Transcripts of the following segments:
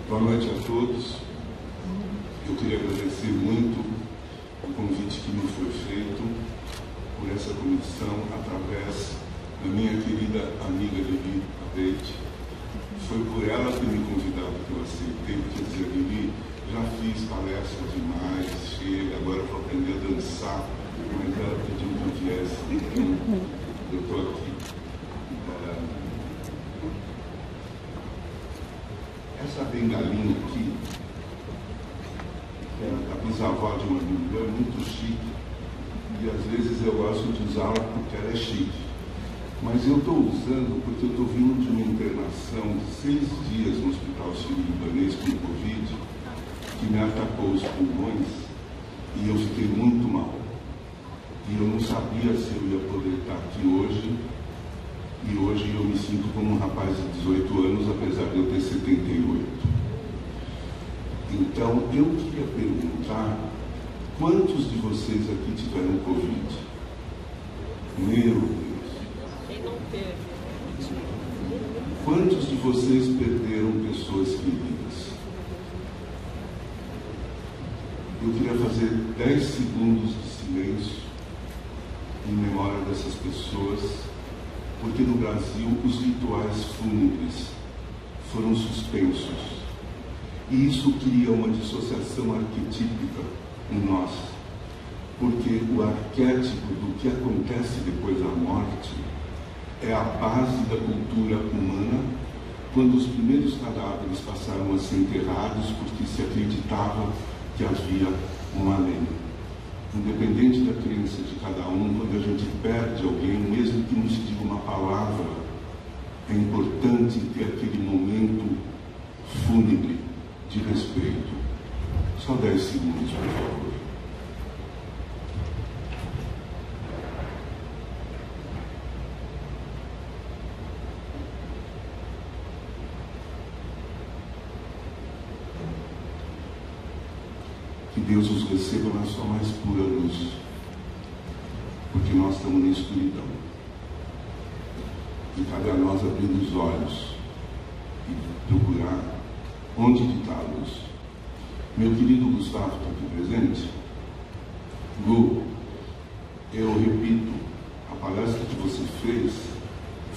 Boa noite a todos. Eu queria agradecer muito o convite que me foi feito por essa comissão através da minha querida amiga Lili Abate. Foi por ela que me convidaram que eu aceitei, porque dizia, Lili, já fiz palestra demais, chega, agora eu vou aprender a dançar, mas ela pediu que eu viesse, então eu estou aqui. Essa bengalinha aqui, que é a bisavó de uma amiga, é muito chique, e às vezes eu gosto de usá-la porque ela é chique. Mas eu estou usando porque eu estou vindo de uma internação de 6 dias no Hospital Sírio-Libanês com Covid, que me atacou os pulmões, e eu fiquei muito mal. E eu não sabia se eu ia poder estar aqui hoje, e hoje eu me sinto como um rapaz de 18 anos, apesar de eu ter 78. Então, eu queria perguntar, quantos de vocês aqui tiveram Covid? Meu Deus! Quem não teve? Quantos de vocês perderam pessoas queridas? Eu queria fazer 10 segundos de silêncio em memória dessas pessoas, porque no Brasil os rituais fúnebres foram suspensos. E isso cria uma dissociação arquetípica em nós, porque o arquétipo do que acontece depois da morte é a base da cultura humana, quando os primeiros cadáveres passaram a ser enterrados porque se acreditava que havia um além. Independente da crença de cada um, quando a gente perde alguém, mesmo que não se diga uma palavra, é importante ter aquele momento fúnebre de respeito. Só 10 segundos, por favor. Que Deus os receba na sua mais pura luz, porque nós estamos na escuridão. E cabe a nós abrir os olhos e procurar onde está a luz. Meu querido Gustavo está aqui presente? Gu, eu repito, a palestra que você fez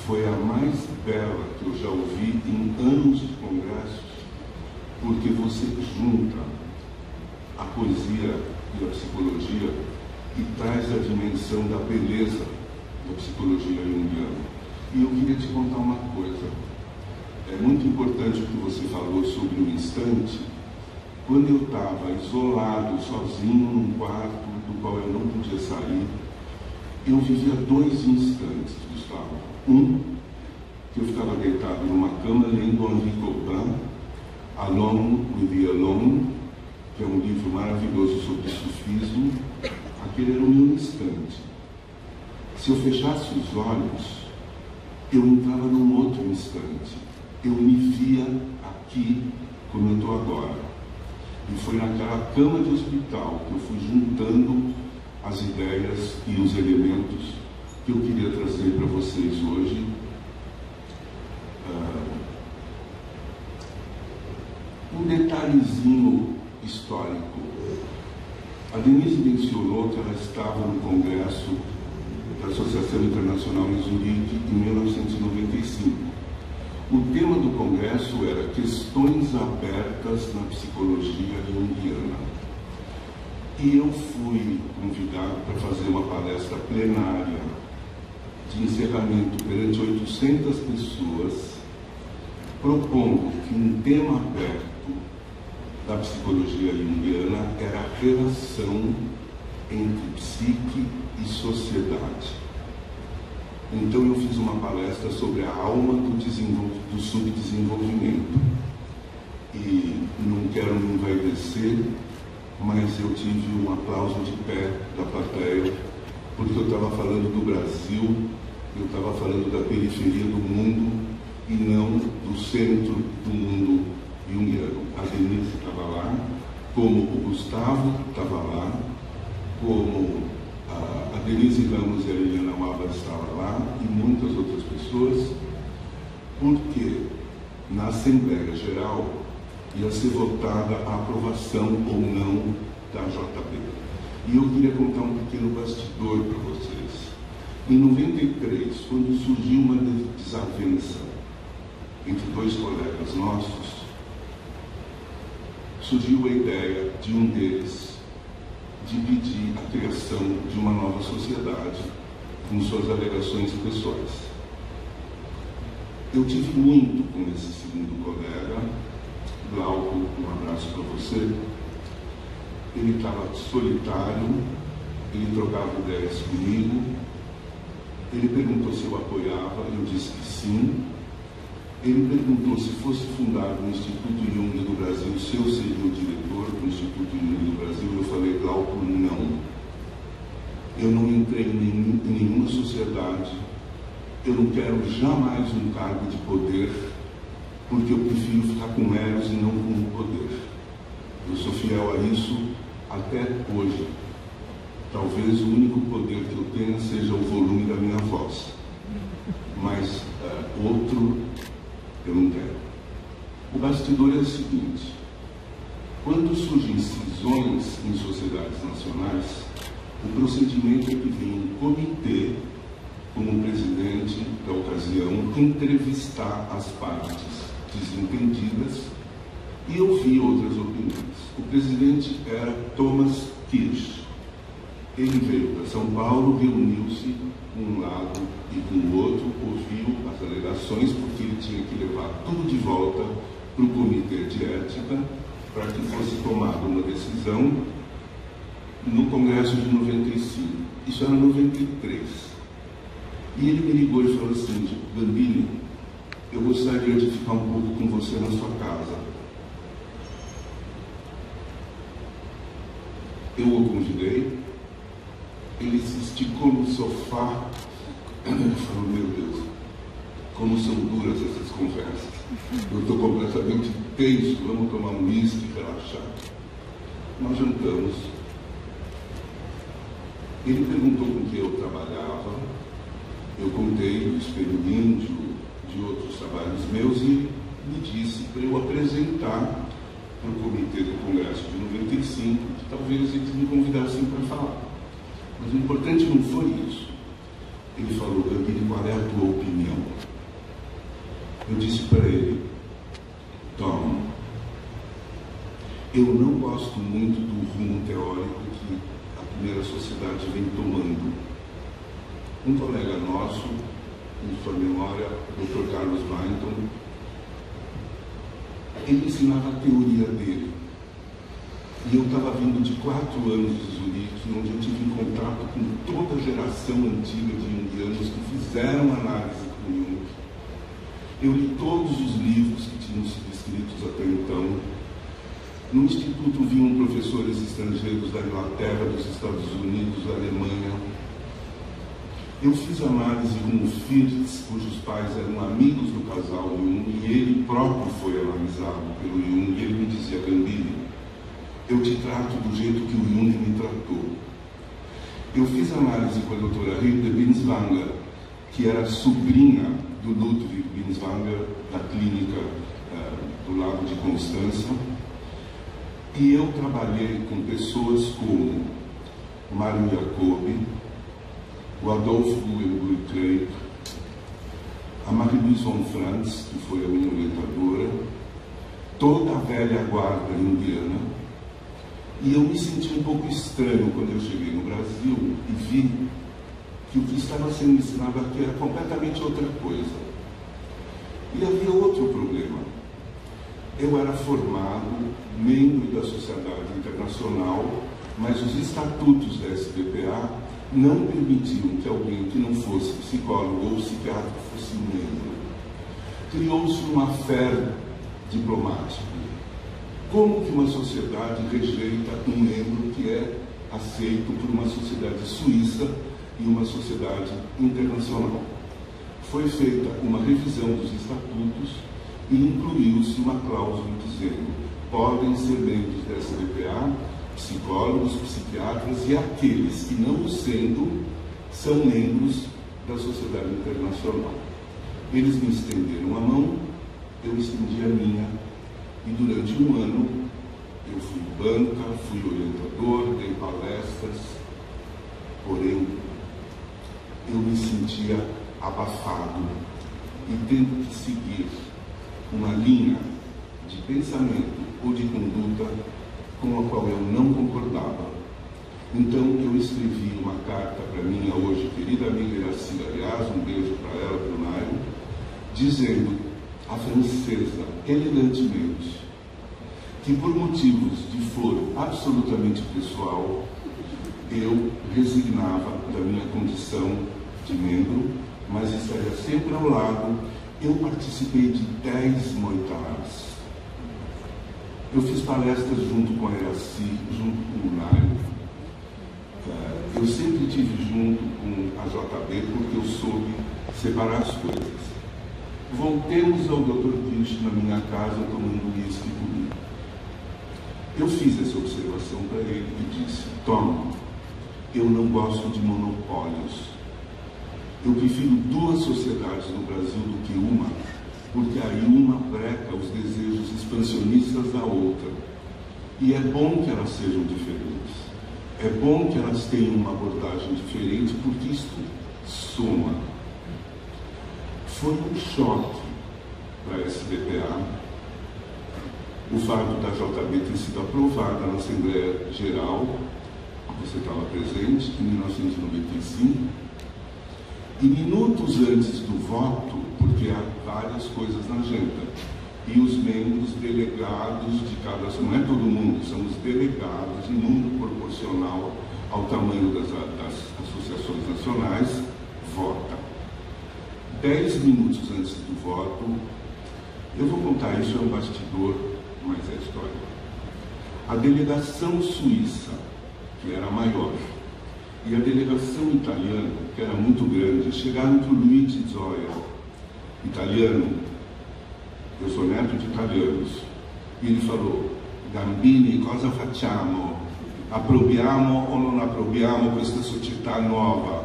foi a mais bela que eu já ouvi em anos de congressos, porque você junta a poesia e a psicologia e traz a dimensão da beleza da psicologia junguiana. E eu queria te contar uma coisa. É muito importante o que você falou sobre o instante. Quando eu estava isolado, sozinho num quarto do qual eu não podia sair, eu vivia 2 instantes, Gustavo. Um, que eu ficava deitado numa cama lendo Henri Corbin, Alone with the Alone, que é um livro maravilhoso sobre sufismo. Aquele era o meu instante. Se eu fechasse os olhos, eu entrava num outro instante. Eu me via aqui como eu estou agora. E foi naquela cama de hospital que eu fui juntando as ideias e os elementos que eu queria trazer para vocês hoje. Um detalhezinho histórico. A Denise mencionou que ela estava no Congresso da Associação Internacional em Zurique em 1995. O tema do Congresso era Questões Abertas na Psicologia Junguiana. E eu fui convidado para fazer uma palestra plenária de encerramento perante 800 pessoas, propondo que um tema aberto da psicologia junguiana era a relação entre psique e sociedade. Então eu fiz uma palestra sobre a alma do subdesenvolvimento. E não quero me envaidecer, mas eu tive um aplauso de pé da plateia, porque eu estava falando do Brasil, eu estava falando da periferia do mundo e não do centro do mundo junguiano. A Denise estava lá, como o Gustavo estava lá, como a Denise Ramos e a Eliana Waba estavam lá, e muitas outras pessoas, porque na Assembleia Geral ia ser votada a aprovação ou não da JB. E eu queria contar um pequeno bastidor para vocês. Em 93, quando surgiu uma desavença entre dois colegas nossos, surgiu a ideia de um deles de pedir a criação de uma nova sociedade com suas alegações pessoais. Eu tive muito com esse segundo colega, Glauco, um abraço para você. Ele estava solitário, ele trocava ideias comigo, ele perguntou se eu apoiava, eu disse que sim. Ele perguntou se fosse fundado o Instituto Jung do Brasil, se eu seria o diretor do Instituto Jung do Brasil. Eu falei, Glauco, não. Eu não entrei em nenhuma sociedade, eu não quero jamais um cargo de poder, porque eu prefiro ficar com eros e não com o poder. Eu sou fiel a isso até hoje. Talvez o único poder que eu tenha seja o volume da minha voz, mas outro eu não quero. O bastidor é o seguinte: quando surgem cisões em sociedades nacionais, o procedimento é que vem um comitê, como presidente da ocasião, entrevistar as partes desentendidas e ouvir outras opiniões. O presidente era Thomas Kirsch. Ele veio para São Paulo, reuniu-se com um lado e com o outro, ouviu as alegações, porque ele tinha que levar tudo de volta para o comitê de ética, para que fosse tomada uma decisão no Congresso de 95. Isso era 93. E ele me ligou e falou assim, Gambini, eu gostaria de ficar um pouco com você na sua casa. Eu o convidei, ele se esticou no sofá, eu falei, meu Deus, como são duras essas conversas. Eu estou completamente tenso, vamos tomar um uísque e relaxar. Nós jantamos. Ele perguntou com quem eu trabalhava, eu contei do Espelho Índio, de outros trabalhos meus, e me disse para eu apresentar para o comitê do Congresso de 95, que talvez eles me convidassem para falar. Mas o importante não foi isso. Ele falou, Gambini, qual é a tua opinião? Eu disse para ele, Tom, eu não gosto muito do rumo teórico que a primeira sociedade vem tomando. Um colega nosso, em sua memória, o Dr. Carlos Weinton, ele ensinava a teoria dele. E eu estava vindo de 4 anos de Zurique, onde eu tive contato com toda a geração antiga de junguianos que fizeram análise com Jung. Eu li todos os livros que tinham sido escritos até então. No Instituto vinham professores estrangeiros da Inglaterra, dos Estados Unidos, da Alemanha. Eu fiz análise com o Firtz, cujos pais eram amigos do casal Jung, e ele próprio foi analisado pelo Jung, e ele me dizia, Gambini, eu te trato do jeito que o Jung me tratou. Eu fiz análise com a doutora Hilde Binswanger, que era sobrinha do Ludwig Binswanger, da clínica do Lago de Constança, e eu trabalhei com pessoas como Mário Jacobi, o Adolfo Guilhem, a Marie-Louise von Franz, que foi a minha orientadora, toda a velha guarda indiana. E eu me senti um pouco estranho quando eu cheguei no Brasil e vi que o que estava sendo ensinado aqui era completamente outra coisa. E havia outro problema. Eu era formado, membro da Sociedade Internacional, mas os estatutos da SBPA não permitiam que alguém que não fosse psicólogo ou psiquiatra fosse membro. Criou-se uma affaire diplomática. Como que uma sociedade rejeita um membro que é aceito por uma sociedade suíça e uma sociedade internacional? Foi feita uma revisão dos estatutos e incluiu-se uma cláusula dizendo: podem ser membros da SBPA psicólogos, psiquiatras e aqueles que, não sendo, são membros da sociedade internacional. Eles me estenderam a mão, eu estendi a minha, E durante um ano eu fui banca, fui orientador, dei palestras, porém eu me sentia abafado e tendo que seguir uma linha de pensamento ou de conduta com a qual eu não concordava. Então eu escrevi uma carta para minha hoje querida amiga Iraci, aliás, um beijo para ela, para o Nairo, dizendo à francesa, elegantemente, que por motivos de foro absolutamente pessoal, eu resignava da minha condição de membro, mas estaria sempre ao lado. Eu participei de 10 moitares. Eu fiz palestras junto com a Iraci, junto com o Nairo. Eu sempre estive junto com a JB porque eu soube separar as coisas. Voltemos ao Dr. Kirsch na minha casa tomando uísque comigo. Eu fiz essa observação para ele e disse: Tom, eu não gosto de monopólios. Eu prefiro 2 sociedades no Brasil do que uma, porque aí uma breca os desejos expansionistas da outra. E é bom que elas sejam diferentes. É bom que elas tenham uma abordagem diferente, porque isto soma. Foi um choque para a SBPA o fato da JB ter sido aprovada na Assembleia Geral, você estava presente, em 1995, e minutos antes do voto, porque há várias coisas na agenda, e os membros delegados de cada, não é todo mundo, são os delegados em número proporcional ao tamanho das associações nacionais, vota. 10 minutos antes do voto, eu vou contar isso, é um bastidor, mas é história. A delegação suíça, que era maior, e a delegação italiana, que era muito grande, chegaram para o Luigi Zoya, italiano. Eu sou neto de italianos. E ele falou: Gambini, cosa facciamo? Approviamo ou non approviamo questa società nova?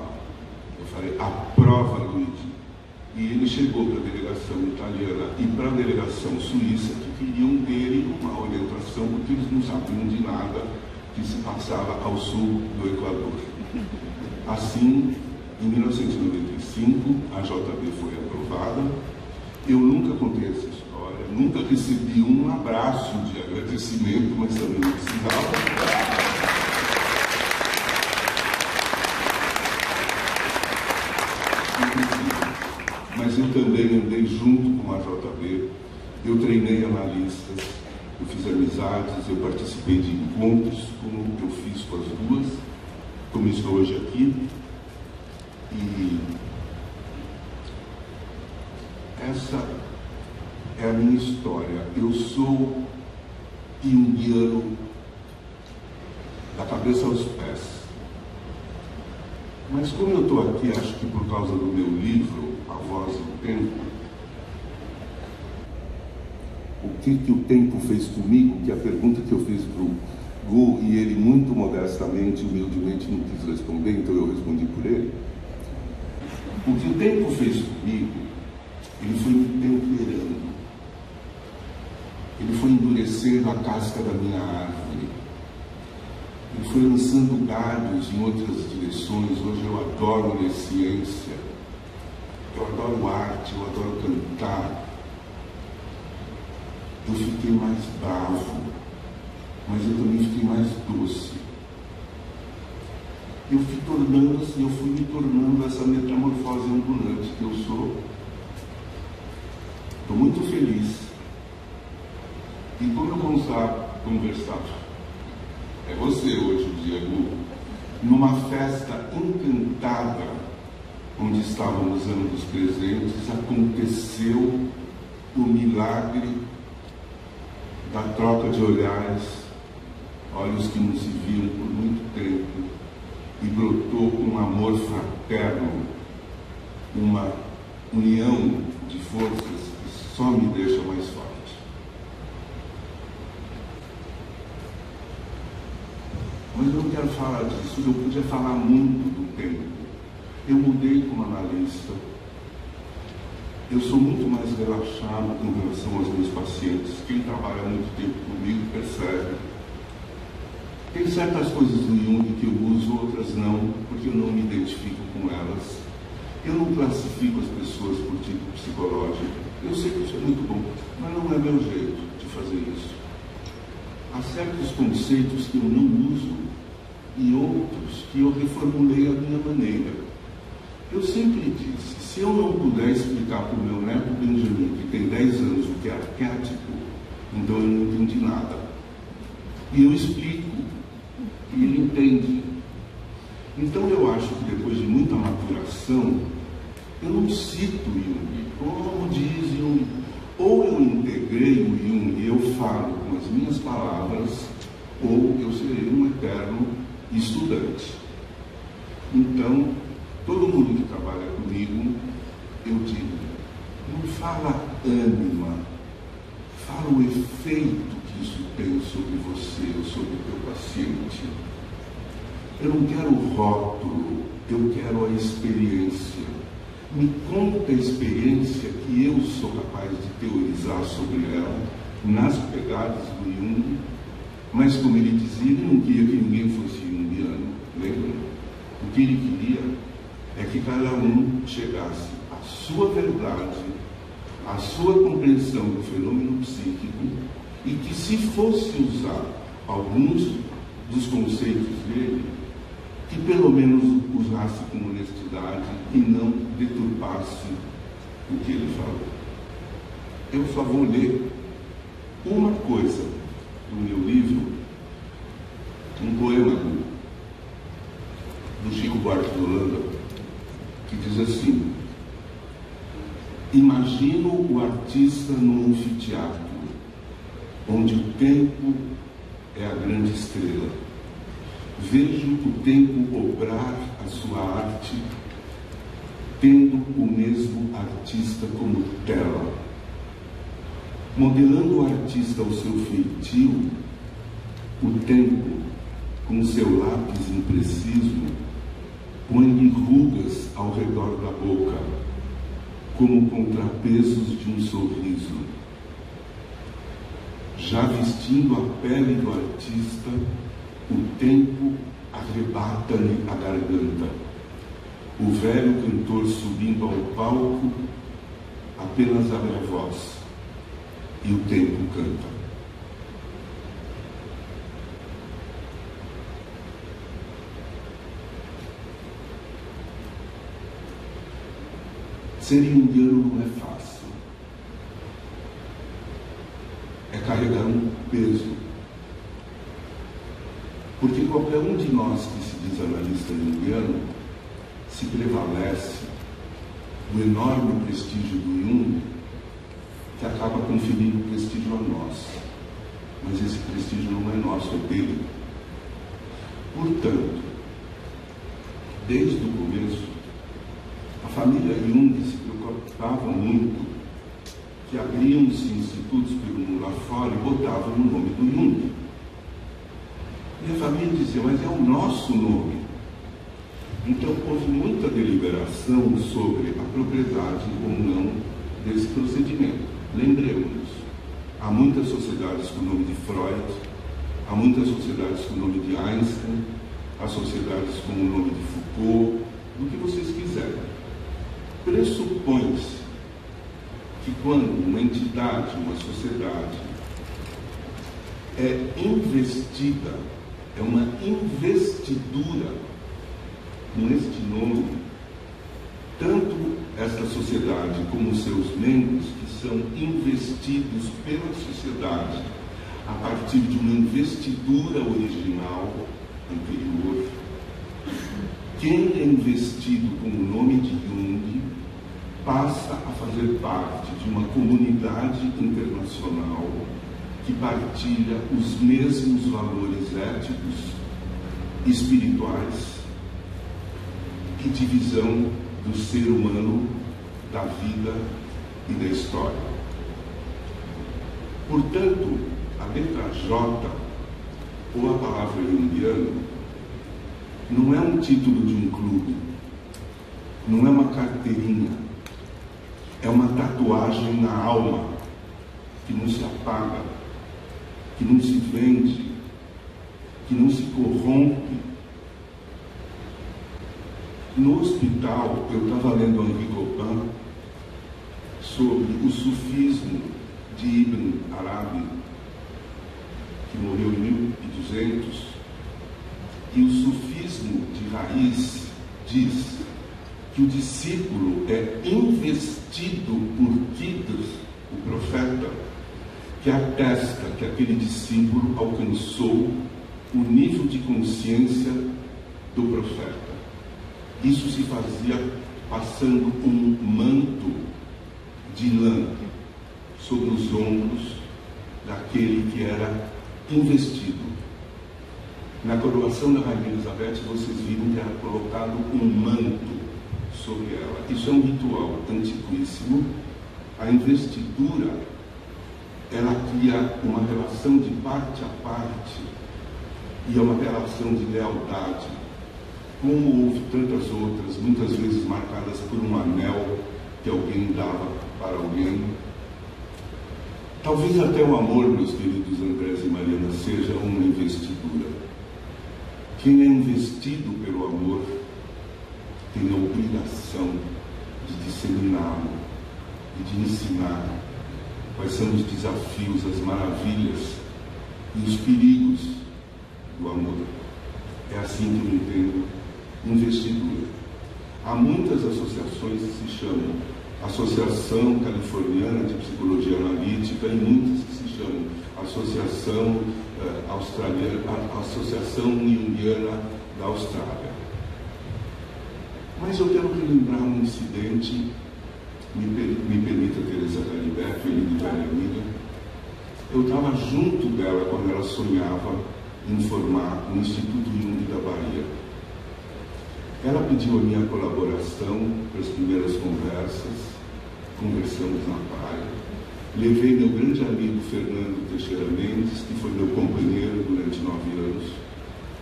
Eu falei: aprova, Luigi. E ele chegou para a delegação italiana e para a delegação suíça, que queriam dele uma orientação, porque eles não sabiam de nada que se passava ao sul do Equador. Assim, em 1995, a JB foi aprovada. Eu nunca contei essa história, nunca recebi um abraço de agradecimento, mas também não precisava. Mas eu também andei junto com a JB, eu treinei analistas, eu fiz amizades, eu participei de encontros, como eu fiz com as duas, como estou hoje aqui. E essa é a minha história. Eu sou junguiano da cabeça aos pés. Mas como eu estou aqui, acho que por causa do meu livro, A Voz do Tempo, o que o tempo fez comigo, que é a pergunta que eu fiz para o Gu, e ele muito modestamente, humildemente não quis responder, então eu respondi por ele. O que o tempo fez comigo, ele foi me temperando, ele foi endurecendo a casca da minha árvore, ele foi lançando galhos em outras direções. Hoje eu adoro ler ciência, eu adoro arte, eu adoro cantar. Eu fiquei mais bravo, mas eu também fiquei mais doce. Eu fui tornando assim, eu fui me tornando essa metamorfose ambulante que eu sou. Estou muito feliz. E como eu conversar, é você hoje, Diego, numa festa encantada, onde estávamos ambos presentes, aconteceu o milagre da troca de olhares, olhos que não se viam por muito tempo, e brotou um amor fraterno, uma união de forças que só me deixa mais forte. Mas eu não quero falar disso, eu podia falar muito do tempo. Eu mudei como analista, eu sou muito mais relaxado com relação aos meus pacientes. Quem trabalha trabalha há muito tempo comigo percebe. Tem certas coisas do Jung que eu uso, outras não, porque eu não me identifico com elas. Eu não classifico as pessoas por tipo psicológico. Eu sei que isso é muito bom, mas não é meu jeito de fazer isso. Há certos conceitos que eu não uso e outros que eu reformulei à minha maneira. Eu sempre disse, se eu não puder explicar para o meu neto Benjamin, que tem 10 anos, o que é arquétipo, então eu não entendi nada. E eu explico, e ele entende. Então eu acho que depois de muita maturação, eu não cito Jung, como diz Jung. Ou eu integrei o Jung e eu falo com as minhas palavras, ou eu serei um eterno estudante. Então, todo mundo que trabalha comigo, eu digo, não fala ânima, fala o efeito que isso tem sobre você ou sobre o teu paciente. Eu não quero o rótulo, eu quero a experiência. Me conta a experiência que eu sou capaz de teorizar sobre ela, nas pegadas do Jung, mas como ele dizia, ele não queria que ninguém fosse jungiano, lembra? O que ele queria é que cada um chegasse à sua verdade, à sua compreensão do fenômeno psíquico, e que se fosse usar alguns dos conceitos dele, que pelo menos usasse com honestidade e não deturpasse o que ele falou. Eu só vou ler uma coisa do meu livro, um poema do Chico Buarque de Holanda, que diz assim: imagino o artista num anfiteatro, onde o tempo é a grande estrela. Vejo o tempo obrar a sua arte, tendo o mesmo artista como tela. Modelando o artista ao seu feitio, o tempo, com seu lápis impreciso, põe-lhe rugas ao redor da boca, como contrapesos de um sorriso. Já vestindo a pele do artista, o tempo arrebata-lhe a garganta. O velho cantor subindo ao palco apenas abre a voz e o tempo canta. Ser junguiano não é fácil. É carregar um peso. Porque qualquer um de nós que se diz analista junguiano se prevalece do enorme prestígio do Jung, que acaba conferindo prestígio a nós. Mas esse prestígio não é nosso, é dele. Portanto, desde o começo, a família Jung se preocupava muito que abriam-se institutos pelo mundo afora e botavam o nome do Jung. E a família dizia, mas é o nosso nome. Então houve muita deliberação sobre a propriedade ou não desse procedimento. Lembremos, há muitas sociedades com o nome de Freud, há muitas sociedades com o nome de Einstein, há sociedades com o nome de Foucault, do que vocês quiserem. Pressupõe-se que quando uma entidade, uma sociedade é investida, é uma investidura com este nome, tanto esta sociedade como os seus membros, que são investidos pela sociedade a partir de uma investidura original anterior, quem é investido com o nome de Jung passa a fazer parte de uma comunidade internacional que partilha os mesmos valores éticos, espirituais e de visão do ser humano, da vida e da história. Portanto, a letra J, ou a palavra junguiano, não é um título de um clube, não é uma carteirinha, é uma tatuagem na alma que não se apaga que não se vende, que não se corrompe. No hospital, eu estava lendo Henri Copan sobre o sufismo de Ibn Arabi, que morreu em 1200, e o sufismo de raiz diz que o discípulo é investido por Qidr, o profeta, que atesta que aquele discípulo alcançou o nível de consciência do profeta. Isso se fazia passando um manto de lã sobre os ombros daquele que era investido. Na coroação da Rainha Elizabeth, vocês viram que era colocado um manto sobre ela. Isso é um ritual antiquíssimo. A investidura, ela cria uma relação de parte a parte e é uma relação de lealdade. Como houve tantas outras, muitas vezes marcadas por um anel que alguém dava para alguém. Talvez até o amor, meus queridos Andrés e Mariana, seja uma investidura. Quem é investido pelo amor tem a obrigação de disseminá-lo e de ensinar quais são os desafios, as maravilhas e os perigos do amor. É assim que eu entendo investidura. Há muitas associações que se chamam Associação Californiana de Psicologia Analítica e muitas que se chamam Associação Associação Junguiana da Austrália. Mas eu quero relembrar um incidente, me permita, Teresa Caliberto, ele de velha amiga. Eu estava junto dela quando ela sonhava em formar o Instituto Jung da Bahia. Ela pediu a minha colaboração para as primeiras conversas, conversamos na praia. Levei meu grande amigo Fernando Teixeira Mendes, que foi meu companheiro durante 9 anos,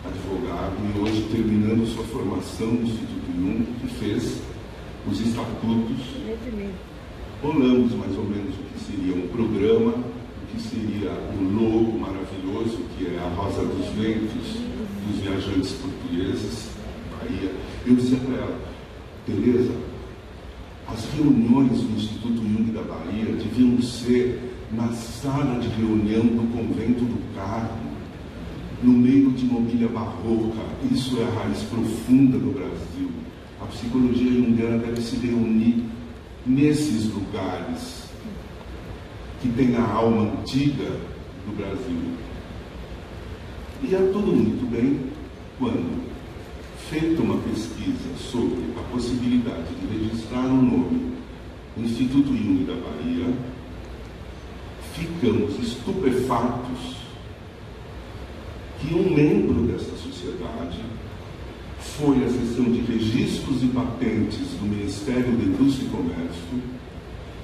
advogado, e hoje terminando sua formação no Instituto Jung, que fez os estatutos. Bolamos mais ou menos o que seria um programa, o que seria um logo maravilhoso, que é a Rosa dos Ventos, dos viajantes portugueses, Bahia. Eu dizia para ela, Teresa, as reuniões do Instituto Jung da Bahia deviam ser na sala de reunião do Convento do Carmo, no meio de mobília barroca. Isso é a raiz profunda do Brasil. A psicologia junguiana deve se reunir nesses lugares que tem a alma antiga do Brasil. E ia tudo muito bem quando, feita uma pesquisa sobre a possibilidade de registrar o nome do Instituto Jung da Bahia, ficamos estupefatos que um membro dessa sociedade foi à seção de registros e patentes do Ministério da Indústria e Comércio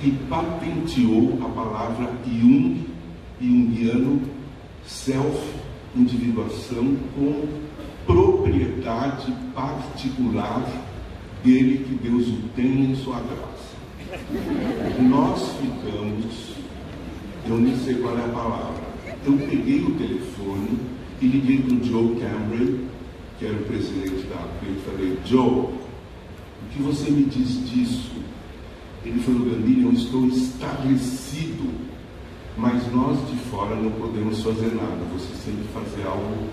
e patenteou a palavra Jung, junguiano, self-individuação, como propriedade particular dele, que Deus o tenha em sua graça. Nós ficamos, eu nem sei qual é a palavra, eu peguei o telefone e liguei para o Joe Cambray, que era o presidente da APP, e falei, Joe, o que você me diz disso? Ele falou, Gandini, eu estou estarrecido, mas nós de fora não podemos fazer nada, você tem que fazer algo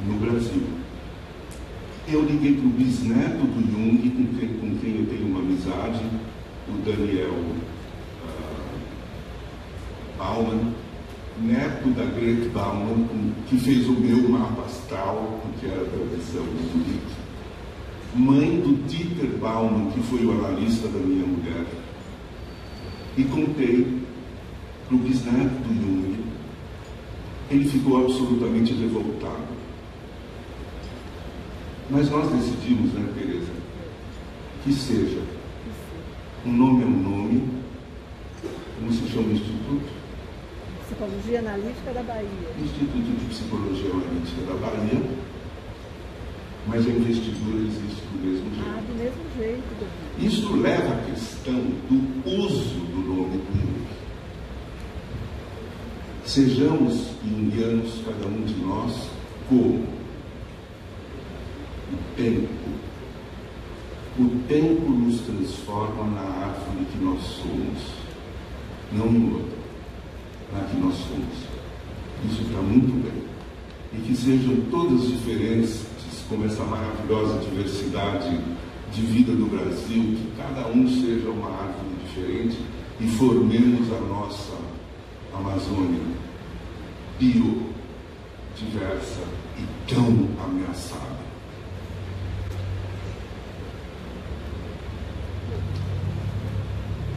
no Brasil. Eu liguei para o bisneto do Jung, com quem eu tenho uma amizade, o Daniel Bauman, neto da Grete Bauman, que fez o meu mapa astral, que era a tradição do Jung, mãe do Dieter Bauman, que foi o analista da minha mulher, e contei para o bisneto do Jung. Ele ficou absolutamente revoltado. Mas nós decidimos, né, Teresa, que seja um nome é um nome. Como se chama o Instituto? Psicologia Analítica da Bahia. Instituto de Psicologia Analítica da Bahia. Mas a investidura existe do mesmo jeito. Ah, do mesmo jeito. Isso leva à questão do uso do nome do Jung. Sejamos junguianos, cada um de nós, como o tempo. O tempo nos transforma na árvore que nós somos, não em outra, na que nós somos. Isso está muito bem. E que sejam todas diferentes, como essa maravilhosa diversidade de vida do Brasil, que cada um seja uma árvore diferente e formemos a nossa Amazônia biodiversa e tão ameaçada.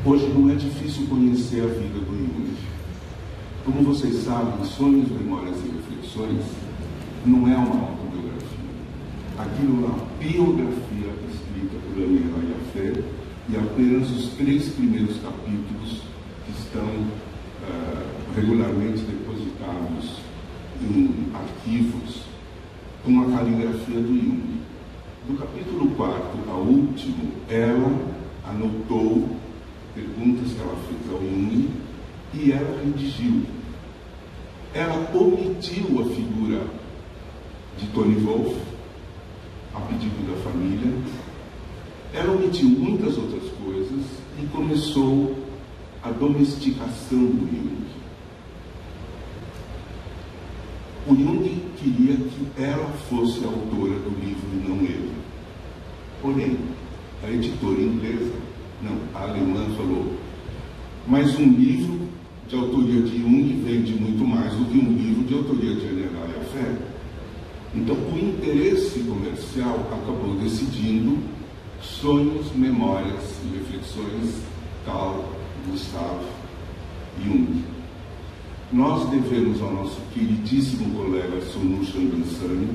Hoje não é difícil conhecer a vida do Jung. Como vocês sabem, Sonhos, Memórias e Reflexões não é uma autobiografia. Aquilo é uma biografia escrita por Aniela Jaffe, e apenas os 3 primeiros capítulos estão regularmente depositados em arquivos com a caligrafia do Jung. Do capítulo 4 ao último, ela anotou perguntas que ela fez ao Jung e ela redigiu. Ela omitiu a figura de Tony Wolff, a pedido da família. Ela omitiu muitas outras coisas e começou a domesticação do Jung. O Jung queria que ela fosse a autora do livro e não ele. Porém, a editora inglesa, não, a alemã, falou: mas um livro de autoria de Jung vende muito mais do que um livro de autoria de Aniela Jaffe. Então, o interesse comercial acabou decidindo Sonhos, Memórias e Reflexões, Carl Gustav Jung. Nós devemos ao nosso queridíssimo colega Sonu Chandansani,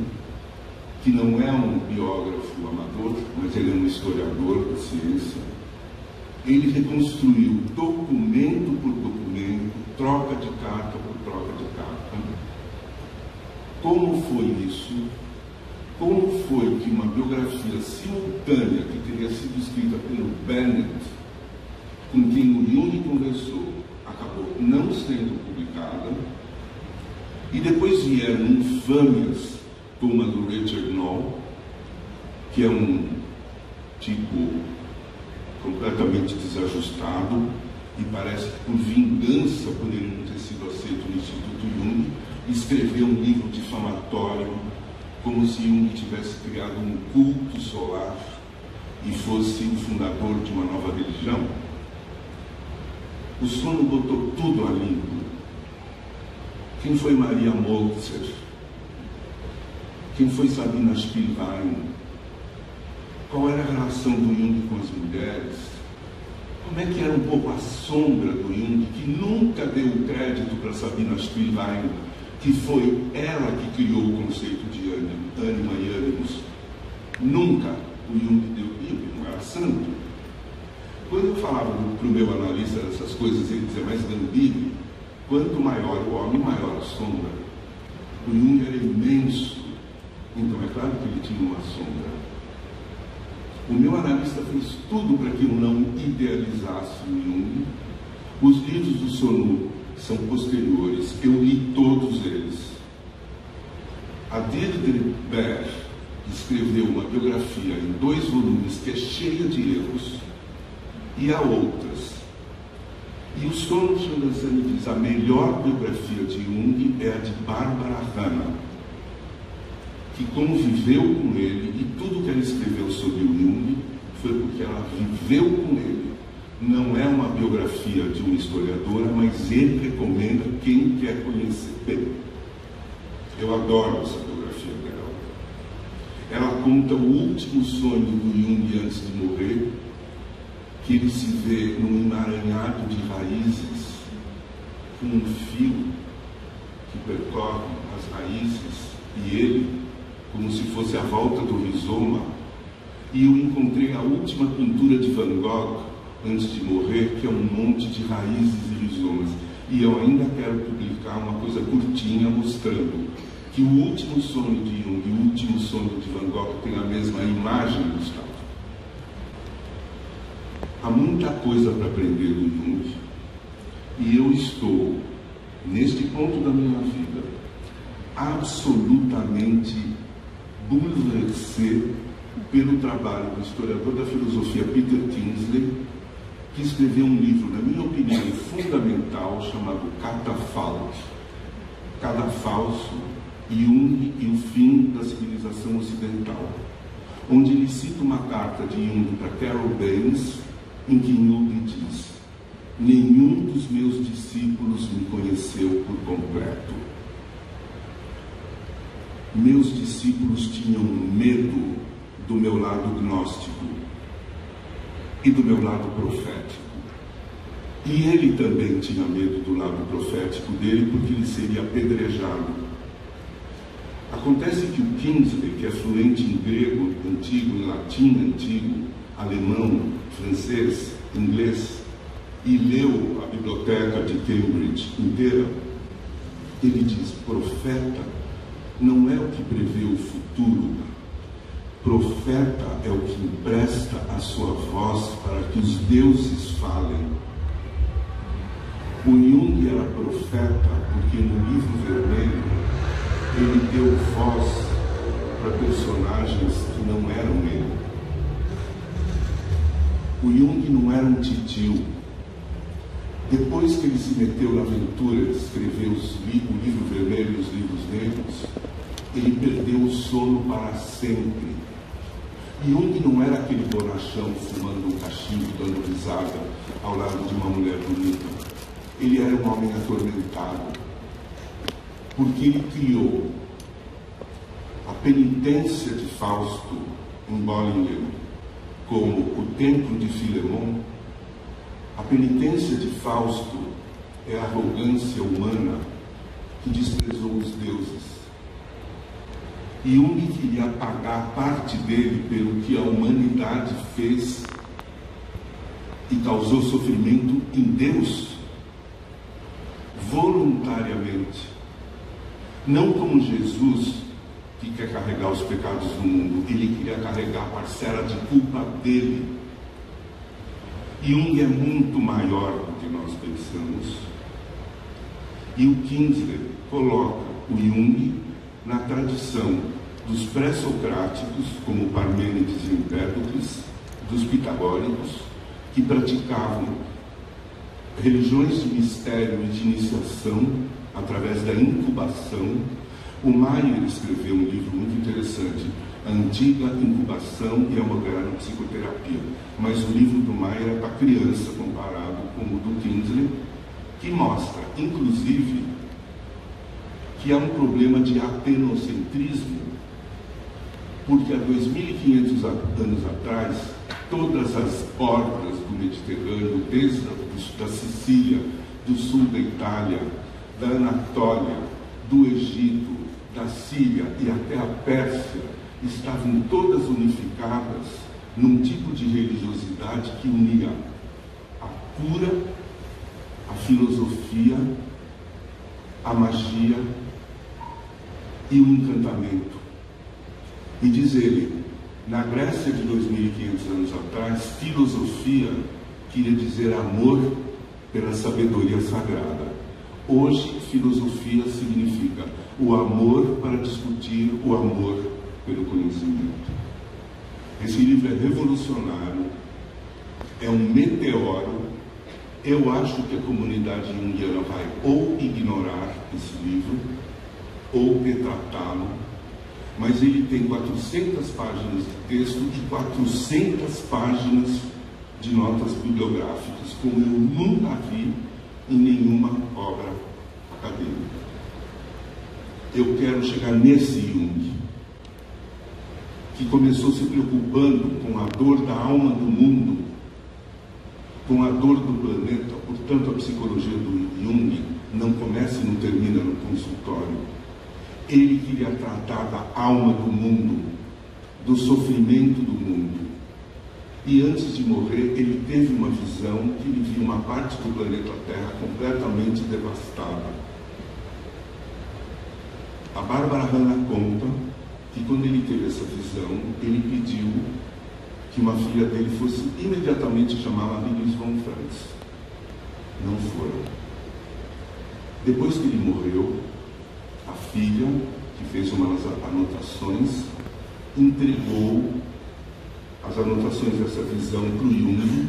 que não é um biógrafo amador, mas ele é um historiador da ciência. Ele reconstruiu documento por documento, troca de carta por troca de carta. Como foi isso? Como foi que uma biografia simultânea, que teria sido escrita pelo Bennett, com quem o Jung conversou, acabou não sendo publicada, e depois vieram infâmias como a do Richard Knoll, que é um tipo completamente desajustado, e parece que por vingança por ele não ter sido aceito no Instituto Jung, escreveu um livro difamatório, como se Jung tivesse criado um culto solar e fosse o fundador de uma nova religião. O Sono botou tudo a limpo. Quem foi Maria Moltzer? Quem foi Sabina Spielwein? Qual era a relação do Jung com as mulheres? Como é que era um pouco a sombra do Jung, que nunca deu crédito para Sabina Spielwein, que foi ela que criou o conceito de ânima e ânimos? Nunca o Jung deu, ele não era santo. Quando eu falava para o meu analista dessas coisas, ele dizia: mas Gambini, quanto maior o homem, maior a sombra. O Jung era imenso, então é claro que ele tinha uma sombra. O meu analista fez tudo para que eu não idealizasse o Jung. Os livros do Sonu são posteriores, eu li todos eles. A Deirdre Baer escreveu uma biografia em 2 volumes que é cheia de erros, e há outras. E o Sonu Chandansani diz: a melhor biografia de Jung é a de Barbara Hanna, que conviveu com ele, e tudo que ela escreveu sobre o Jung foi porque ela viveu com ele. Não é uma biografia de uma historiadora, mas ele recomenda quem quer conhecer bem. Eu adoro essa biografia dela. Ela conta o último sonho do Jung antes de morrer, que ele se vê num emaranhado de raízes, com um fio que percorre as raízes, e ele, como se fosse a volta do rizoma. E eu encontrei a última pintura de Van Gogh antes de morrer, que é um monte de raízes e rizomas. E eu ainda quero publicar uma coisa curtinha mostrando que o último sonho de Jung e o último sonho de Van Gogh tem a mesma imagem, Gustavo. Há muita coisa para aprender do Jung, e eu estou neste ponto da minha vida, absolutamente bouleversé pelo trabalho do historiador da filosofia Peter Kingsley, que escreveu um livro, na minha opinião, fundamental, chamado Cadafalso, Jung e o Fim da Civilização Ocidental, onde ele cita uma carta de Jung para Carol Baines, em que Jung diz: nenhum dos meus discípulos me conheceu por completo. Meus discípulos tinham medo do meu lado gnóstico e do meu lado profético. E ele também tinha medo do lado profético dele, porque ele seria apedrejado. Acontece que o Kingsley, que é fluente em grego antigo, em latim antigo, alemão, francês, inglês, e leu a biblioteca de Cambridge inteira, ele diz: profeta não é o que prevê o futuro, profeta é o que empresta a sua voz para que os deuses falem. O Jung era profeta porque no livro vermelho ele deu voz para personagens que não eram ele. O Jung não era um titio. Depois que ele se meteu na aventura de escrever o livro vermelho e os livros negros, ele perdeu o sono para sempre. Jung não era aquele bonachão fumando um cachimbo, dando risada ao lado de uma mulher bonita. Ele era um homem atormentado, porque ele criou a penitência de Fausto em Bollingen como o templo de Filemon. A penitência de Fausto é a arrogância humana que desprezou os deuses. E Jung queria pagar parte dele pelo que a humanidade fez e causou sofrimento em Deus, voluntariamente. Não como Jesus, que quer carregar os pecados do mundo, ele queria carregar a parcela de culpa dele. Jung é muito maior do que nós pensamos. E o Kingsley coloca o Jung na tradição dos pré-socráticos, como Parmênides e Empédocles, dos pitagóricos, que praticavam religiões de mistério e de iniciação através da incubação. O Maier escreveu um livro muito interessante, A Antiga Incubação e a Moderna Psicoterapia. Mas o livro do Maier é para criança comparado com o do Kingsley, que mostra, inclusive, que há um problema de atenocentrismo, porque há 2.500 anos atrás, todas as hordas do Mediterrâneo, desde a Sicília, do sul da Itália, da Anatólia, do Egito, da Síria e até a Pérsia, estavam todas unificadas num tipo de religiosidade que unia a cura, a filosofia, a magia e o encantamento. E diz ele, na Grécia de 2.500 anos atrás, filosofia queria dizer amor pela sabedoria sagrada. Hoje, filosofia significa o amor para discutir o amor pelo conhecimento. Esse livro é revolucionário, é um meteoro. Eu acho que a comunidade junguiana vai ou ignorar esse livro, ou retratá-lo, mas ele tem 400 páginas de texto e 400 páginas de notas bibliográficas, como eu nunca vi em nenhuma obra acadêmica. Eu quero chegar nesse Jung, que começou se preocupando com a dor da alma do mundo, com a dor do planeta. Portanto, a psicologia do Jung não começa e não termina no consultório. Ele queria tratar da alma do mundo, do sofrimento do mundo. E antes de morrer, ele teve uma visão que ele via uma parte do planeta Terra completamente devastada. A Bárbara Hanna conta que quando ele teve essa visão, ele pediu que uma filha dele fosse imediatamente chamada Marie-Louise von Franz. Não foram. Depois que ele morreu, a filha, que fez umas anotações, entregou as anotações dessa visão para o Jung,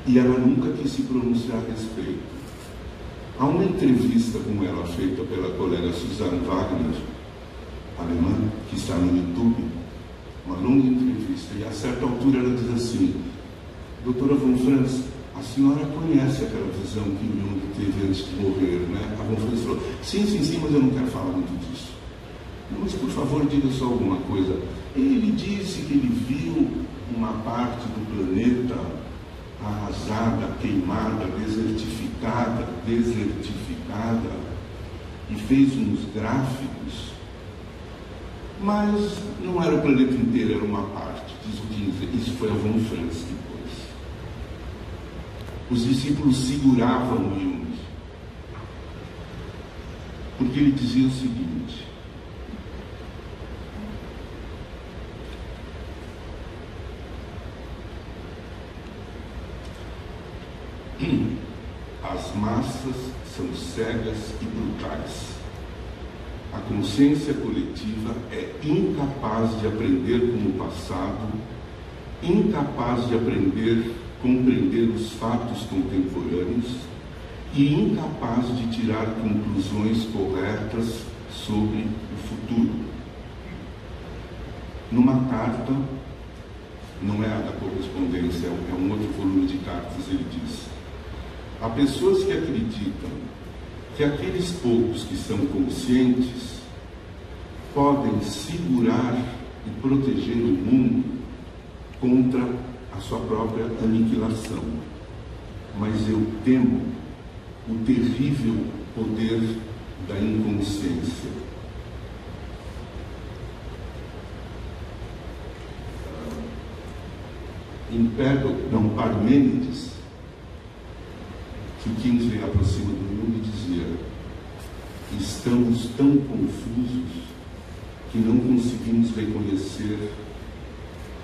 e ela nunca quis se pronunciar a respeito. Há uma entrevista com ela feita pela colega Susanne Wagner, alemã, que está no YouTube, uma longa entrevista, e a certa altura ela diz assim: doutora von Franz, a senhora conhece aquela visão que o Jung teve antes de morrer, né? A von Franz falou: sim, mas eu não quero falar muito disso. Não, mas por favor, diga só alguma coisa. Ele disse que ele viu uma parte do planeta arrasada, queimada, desertificada, e fez uns gráficos, mas não era o planeta inteiro, era uma parte. Diz o Kinsey. Isso foi a von Franz depois. Os discípulos seguravam o Jung, porque ele dizia o seguinte: as massas são cegas e brutais. A consciência coletiva é incapaz de aprender com o passado, incapaz de compreender os fatos contemporâneos e incapaz de tirar conclusões corretas sobre o futuro. Numa carta, não é a da correspondência, é um outro volume de cartas, ele diz: há pessoas que acreditam que aqueles poucos que são conscientes podem segurar e proteger o mundo contra a sua própria aniquilação. Mas eu temo o terrível poder da inconsciência. Parmênides, que o Kinsey aproxima do Jung, dizia: estamos tão confusos que não conseguimos reconhecer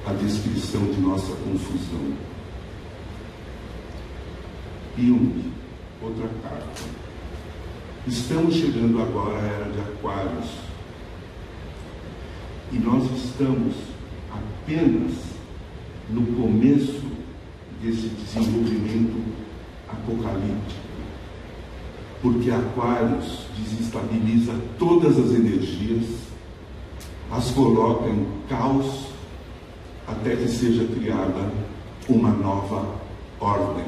a descrição de nossa confusão. Jung, outra carta. Estamos chegando agora à era de Aquários, e nós estamos apenas no começo desse desenvolvimento apocalíptico, porque Aquários desestabiliza todas as energias, as coloca em caos, até que seja criada uma nova ordem.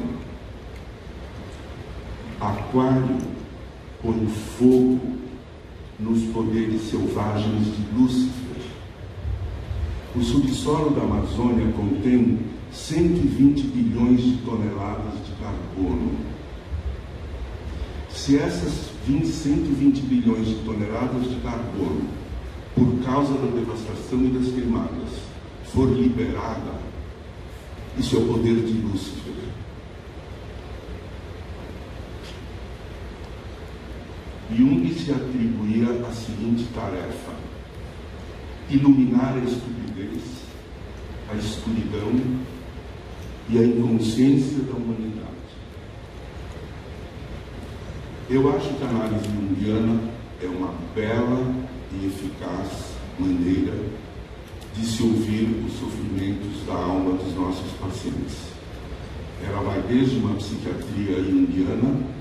Aquário põe fogo nos poderes selvagens de Lúcifer. O subsolo da Amazônia contém 120 bilhões de toneladas de carbono. Se essas 120 bilhões de toneladas de carbono, por causa da devastação e das queimadas, for liberada, isso é o poder de Lúcifer. Jung se atribuía a seguinte tarefa: iluminar a estupidez, a escuridão e a inconsciência da humanidade. Eu acho que a análise junguiana é uma bela e eficaz maneira de se ouvir os sofrimentos da alma dos nossos pacientes. Ela vai desde uma psiquiatria junguiana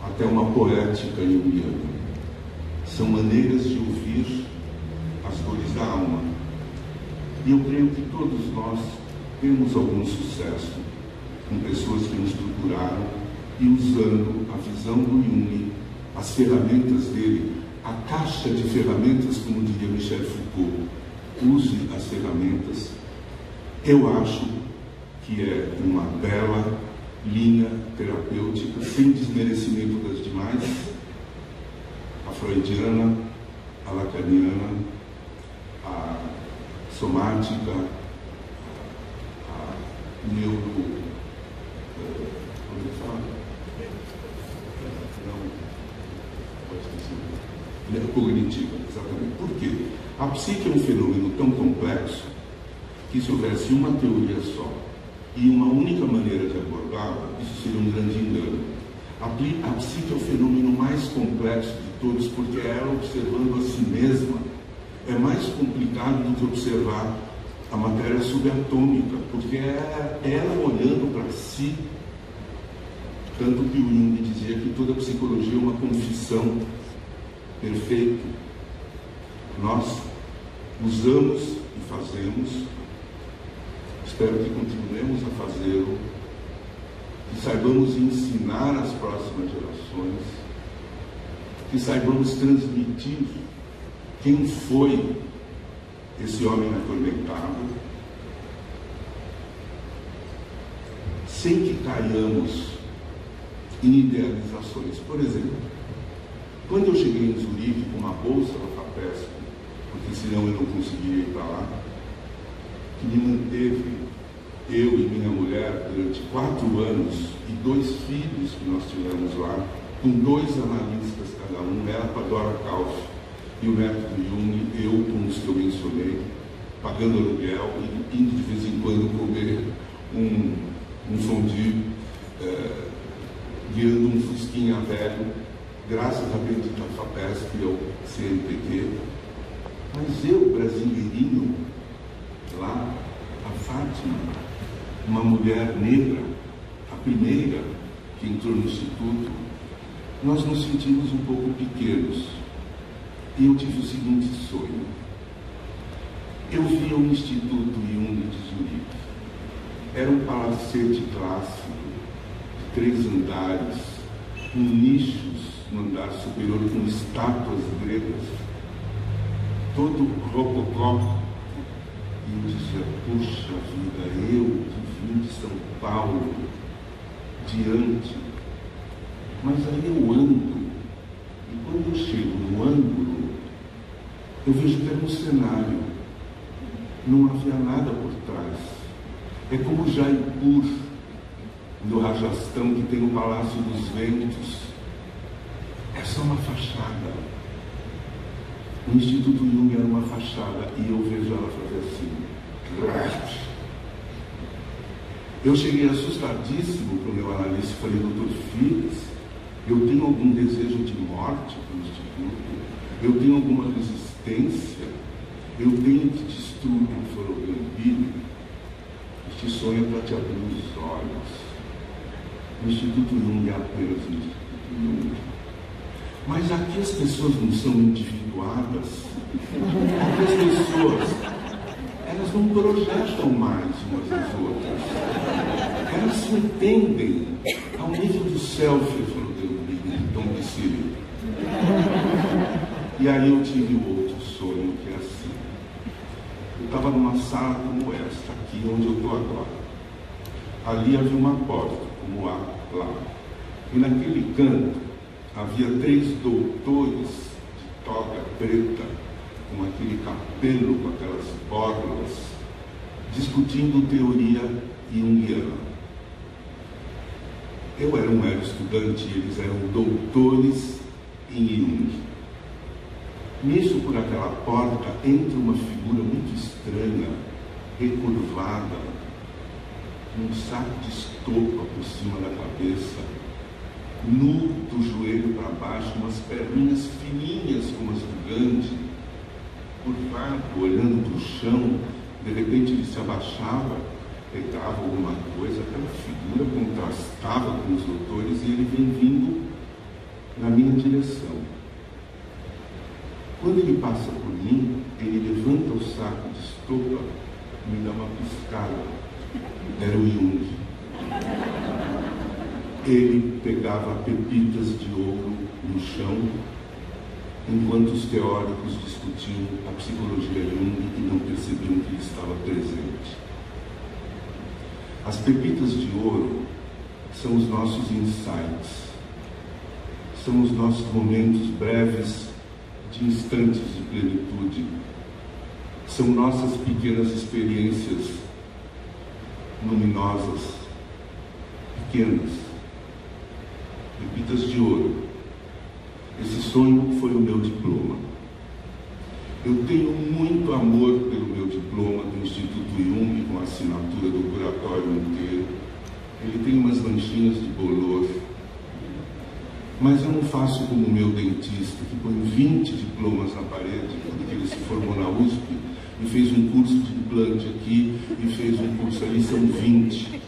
até uma poética junguiana. São maneiras de ouvir as dores da alma. E eu creio que todos nós temos algum sucesso com pessoas que nos procuraram e usando a visão do Jung, as ferramentas dele, a caixa de ferramentas, como diria Michel Foucault. Use as ferramentas. Eu acho que é uma bela linha terapêutica, sem desmerecimento das demais, a freudiana, a lacaniana, a somática, a neuro... como é que fala? Neurocognitiva, exatamente. Por quê? A psique é um fenômeno tão complexo que, se houvesse uma teoria só e uma única maneira de abordá-la, isso seria um grande engano. A psique é o fenômeno mais complexo de todos, porque é ela observando a si mesma. É mais complicado do que observar a matéria subatômica, porque é ela olhando para si. Tanto que o Jung dizia que toda psicologia é uma confissão perfeita. Nós usamos e fazemos, espero que continuemos a fazê-lo, que saibamos ensinar as próximas gerações, que saibamos transmitir quem foi esse homem atormentado, sem que caiamos em idealizações. Por exemplo, quando eu cheguei em Zurique com uma bolsa da FAPESP, porque senão eu não conseguiria ir para lá, que me manteve, eu e minha mulher, durante 4 anos, e 2 filhos que nós tivemos lá, com 2 analistas cada um, ela para Dora Kauf e o método Jung, eu com os que eu mencionei, pagando aluguel e indo de vez em quando comer um fondue, guiando um fusquinha velho, graças à bendita FAPESP e ao CNPq. Mas eu, brasileirinho, lá, a Fátima, uma mulher negra, a primeira que entrou no Instituto, nós nos sentimos um pouco pequenos. E eu tive o seguinte sonho. Eu via o Instituto Jung de Zurique. Era um palacete clássico, de 3 andares, com nichos no andar superior, com estátuas gregas, todo rococó. E eu dizia, puxa vida, eu que vim de São Paulo, diante. Mas aí eu ando, e quando eu chego no ângulo, eu vejo que era um cenário, não havia nada por trás. É como Jaipur, no Rajastão, que tem o Palácio dos Ventos. É só uma fachada. O Instituto Jung era uma fachada, e eu vejo ela fazer assim. Eu cheguei assustadíssimo para o meu analista e falei, doutor Phillips, eu tenho algum desejo de morte para o Instituto? Eu tenho alguma resistência? Eu tenho que destruir o Florogambini? Este sonho é para te abrir os olhos. O Instituto Jung é apenas o Instituto Jung. Mas aqui as pessoas não são individuadas. Aqui as pessoas, elas não projetam mais umas às outras. Elas se entendem ao nível do selfie, de Tom Piscine. E aí eu tive um outro sonho que é assim. Eu estava numa sala como esta, aqui onde eu estou agora. Ali havia uma porta, como há lá. E naquele canto havia 3 doutores de toga preta, com aquele cabelo, com aquelas borlas, discutindo teoria junguiana. Eu era um mero estudante e eles eram doutores em Jung. Nisso, por aquela porta, entra uma figura muito estranha, recurvada, um saco de estopa por cima da cabeça, nu do joelho para baixo, umas perninhas fininhas como as do Gandhi, curvado, olhando para o chão. De repente ele se abaixava, pegava alguma coisa, aquela figura contrastava com os doutores e ele vem vindo na minha direção. Quando ele passa por mim, ele levanta o saco de estopa e me dá uma piscada. Era o Jung. Ele pegava pepitas de ouro no chão, enquanto os teóricos discutiam a psicologia Jung e não percebiam que ele estava presente. As pepitas de ouro são os nossos insights, são os nossos momentos breves de instantes de plenitude, são nossas pequenas experiências luminosas, pequenas, pepitas de ouro. Esse sonho foi o meu diploma. Eu tenho muito amor pelo meu diploma do Instituto Jung, com a assinatura do curatório inteiro. Ele tem umas manchinhas de bolor, Mas eu não faço como o meu dentista, que põe 20 diplomas na parede, porque ele se formou na USP, e fez um curso de implante aqui, e fez um curso ali, são 20.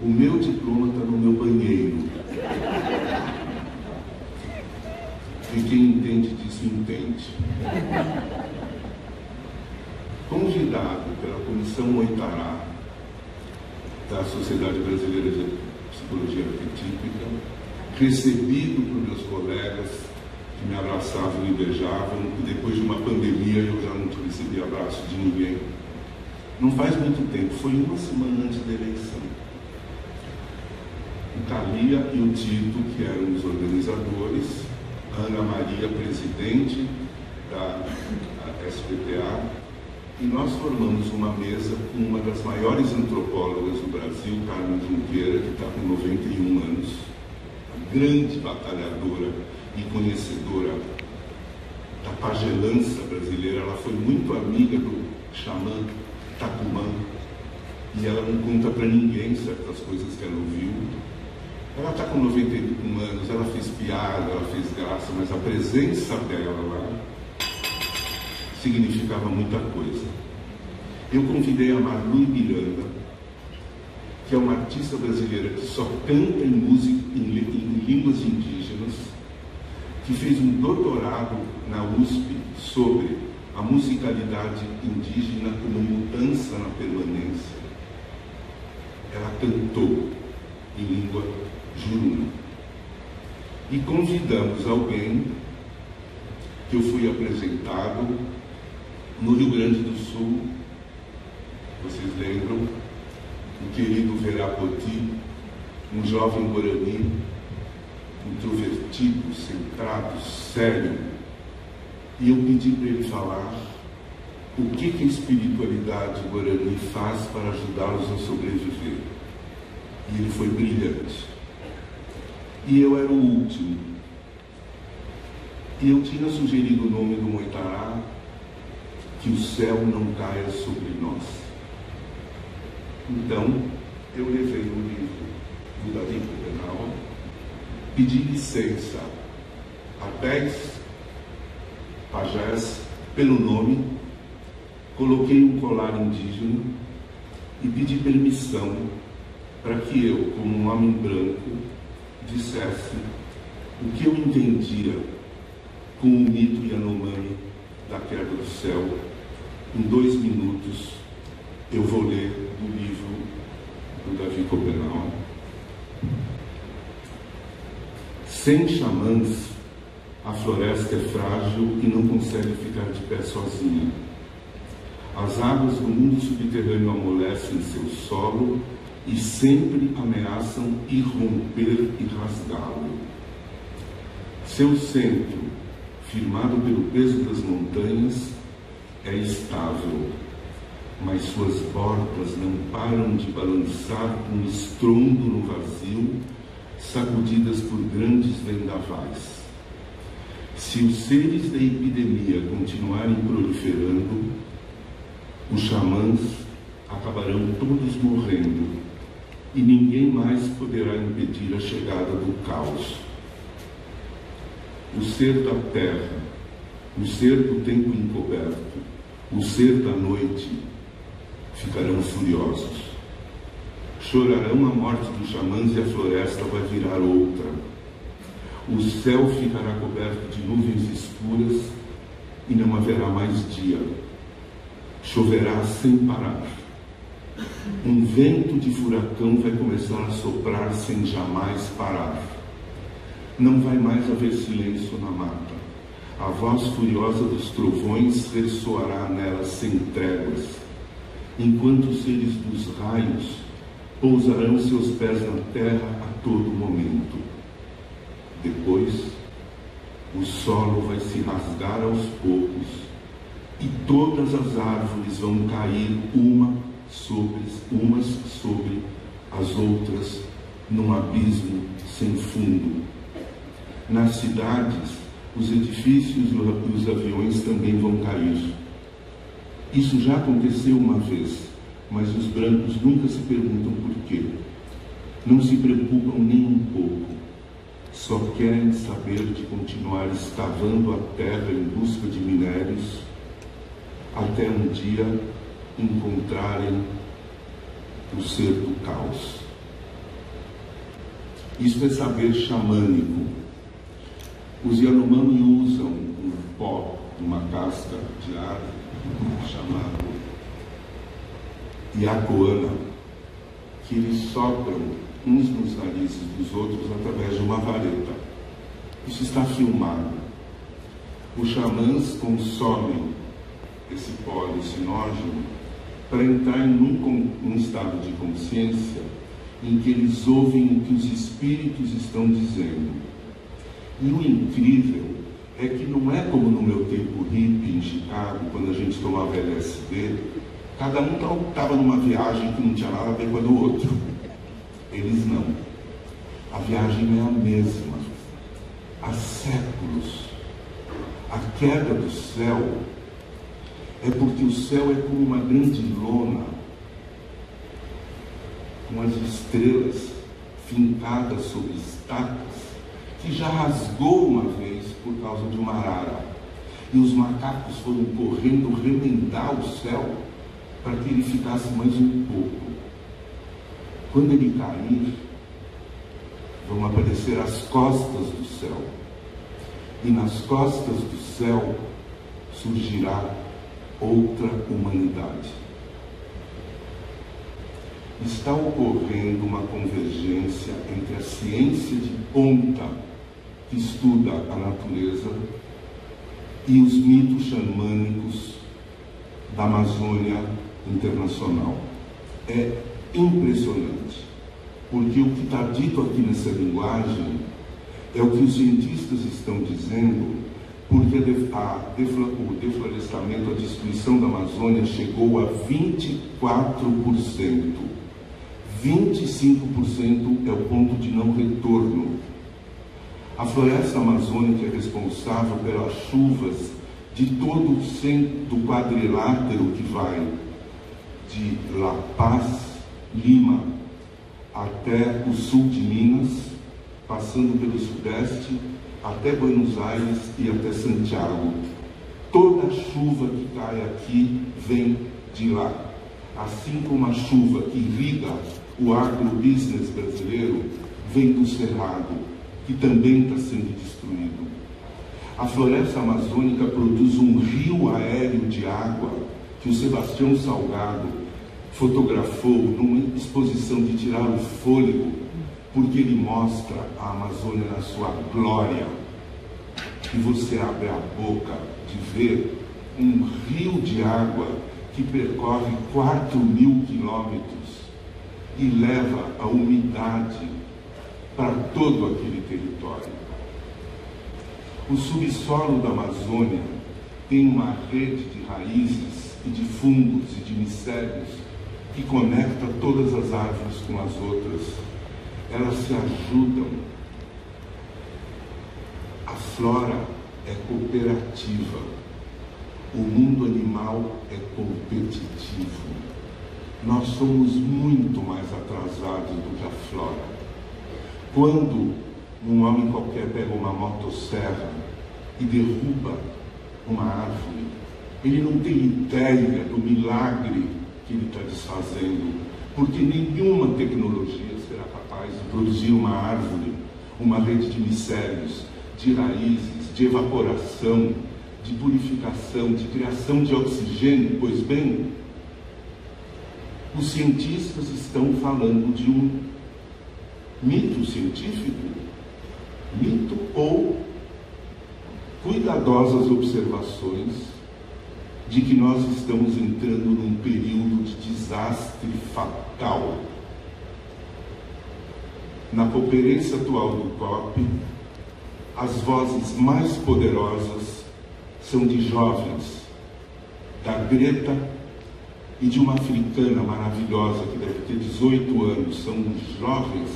O meu diploma está no meu banheiro. E quem entende disso, entende. Convidado pela Comissão Oitará da Sociedade Brasileira de Psicologia Arquetípica, recebido por meus colegas que me abraçavam e beijavam, e depois de uma pandemia eu já não recebi abraço de ninguém. Não faz muito tempo, foi uma semana antes da eleição. O Thalia e o Tito, que eram os organizadores, a Ana Maria, presidente da SPTA, e nós formamos uma mesa com uma das maiores antropólogas do Brasil, Carmen Junqueira, que está com 91 anos, grande batalhadora e conhecedora da pagelança brasileira. Ela foi muito amiga do xamã Tacumã, e ela não conta para ninguém certas coisas que ela ouviu. Ela está com 91 anos, ela fez piada, ela fez graça, mas a presença dela lá significava muita coisa. Eu convidei a Marlu Miranda, que é uma artista brasileira que só canta em música em línguas indígenas, que fez um doutorado na USP sobre a musicalidade indígena como mudança na permanência. Ela cantou em língua juruna. E convidamos alguém que eu fui apresentado no Rio Grande do Sul, vocês lembram? O querido Verapoti, um jovem guarani, introvertido, centrado, sério. E eu pedi para ele falar o que a espiritualidade guarani faz para ajudá-los a sobreviver. E ele foi brilhante. E eu era o último. E eu tinha sugerido o nome do Oitará, que o céu não caia sobre nós. Então, eu levei o livro do Davi Copenau, pedi licença a 10 pajés pelo nome, coloquei um colar indígena e pedi permissão para que eu, como um homem branco, dissesse o que eu entendia com o mito Yanomami da queda do céu. Em 2 minutos eu vou ler do livro do Davi Copenau. Sem xamãs, a floresta é frágil e não consegue ficar de pé sozinha. As águas do mundo subterrâneo amolecem seu solo e sempre ameaçam irromper e rasgá-lo. Seu centro, firmado pelo peso das montanhas, é estável, mas suas bordas não param de balançar com estrondo no vazio, sacudidas por grandes vendavais. Se os seres da epidemia continuarem proliferando, os xamãs acabarão todos morrendo e ninguém mais poderá impedir a chegada do caos. O ser da terra, o ser do tempo encoberto, o ser da noite ficarão furiosos. Chorarão a morte dos xamãs e a floresta vai virar outra. O céu ficará coberto de nuvens escuras e não haverá mais dia. Choverá sem parar. Um vento de furacão vai começar a soprar sem jamais parar. Não vai mais haver silêncio na mata. A voz furiosa dos trovões ressoará nela sem tréguas, enquanto os seres dos raios pousarão seus pés na terra a todo momento. Depois, o solo vai se rasgar aos poucos e todas as árvores vão cair umas sobre as outras num abismo sem fundo. Nas cidades, os edifícios e os aviões também vão cair. Isso já aconteceu uma vez, mas os brancos nunca se perguntam por quê. Não se preocupam nem um pouco. só querem saber de continuar escavando a terra em busca de minérios, até um dia encontrarem o ser do caos. Isso é saber xamânico. Os Yanomami usam um pó, uma casca de árvore, chamado Yacoana, que eles sopram uns nos narizes dos outros através de uma vareta. Isso está filmado. Os xamãs consomem esse pó alucinógeno para entrar num estado de consciência em que eles ouvem o que os espíritos estão dizendo. E o incrível é que não é como no meu tempo hippie em Chicago, quando a gente tomava LSD, cada um estava numa viagem que não tinha nada a ver com a do outro. Eles não. A viagem é a mesma. Há séculos. A queda do céu é porque o céu é como uma grande lona, com as estrelas fincadas sobre estacas, que já rasgou uma vez por causa de uma arara. E os macacos foram correndo remendar o céu para que ele ficasse mais um pouco. Quando ele cair, vão aparecer as costas do céu. E nas costas do céu surgirá outra humanidade. Está ocorrendo uma convergência entre a ciência de ponta, que estuda a natureza, e os mitos xamânicos da Amazônia internacional. É impressionante, porque o que está dito aqui nessa linguagem é o que os cientistas estão dizendo, porque o deflorestamento, a destruição da Amazônia chegou a 24%. 25% é o ponto de não retorno. A floresta amazônica é responsável pelas chuvas de todo o centro do quadrilátero que vai de La Paz, Lima, até o sul de Minas, passando pelo sudeste, até Buenos Aires e até Santiago. Toda a chuva que cai aqui vem de lá. Assim como a chuva que irriga o agrobusiness brasileiro vem do Cerrado, que também está sendo destruído. A floresta amazônica produz um rio aéreo de água que o Sebastião Salgado fotografou numa exposição de tirar o fôlego, porque ele mostra a Amazônia na sua glória. E você abre a boca de ver um rio de água que percorre 4.000 quilômetros e leva a umidade para todo aquele território. O subsolo da Amazônia tem uma rede de raízes e de fungos e de micélios que conecta todas as árvores com as outras. Elas se ajudam. A flora é cooperativa. O mundo animal é competitivo. Nós somos muito mais atrasados do que a flora. Quando um homem qualquer pega uma motosserra e derruba uma árvore, ele não tem ideia do milagre que ele está desfazendo, porque nenhuma tecnologia será capaz de produzir uma árvore, uma rede de micélios, de raízes, de evaporação, de purificação, de criação de oxigênio. Pois bem, os cientistas estão falando de um mito científico, mito ou cuidadosas observações de que nós estamos entrando num período de desastre fatal. Na conferência atual do COP, as vozes mais poderosas são de jovens, da Greta e de uma africana maravilhosa que deve ter 18 anos. São jovens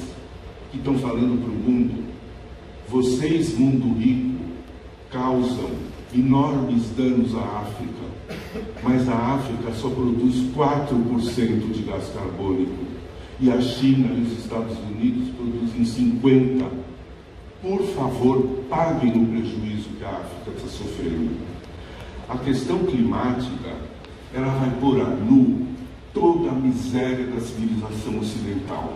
que estão falando para o mundo: vocês, mundo rico, causam enormes danos à África, mas a África só produz 4% de gás carbônico, e a China e os Estados Unidos produzem 50%. por favor, paguem o prejuízo que a África está sofrendo. A questão climática, ela vai pôr a nu toda a miséria da civilização ocidental.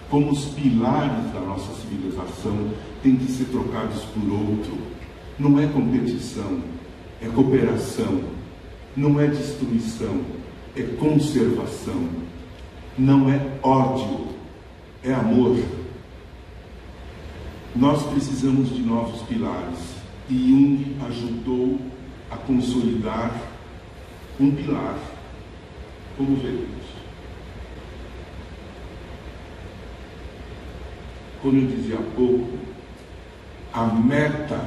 Como os pilares da nossa civilização têm que ser trocados por outro. Não é competição, é cooperação. Não é destruição, é conservação. Não é ódio, é amor. Nós precisamos de novos pilares. E Jung ajudou a consolidar um pilar. Como veremos. Como eu dizia há pouco, a meta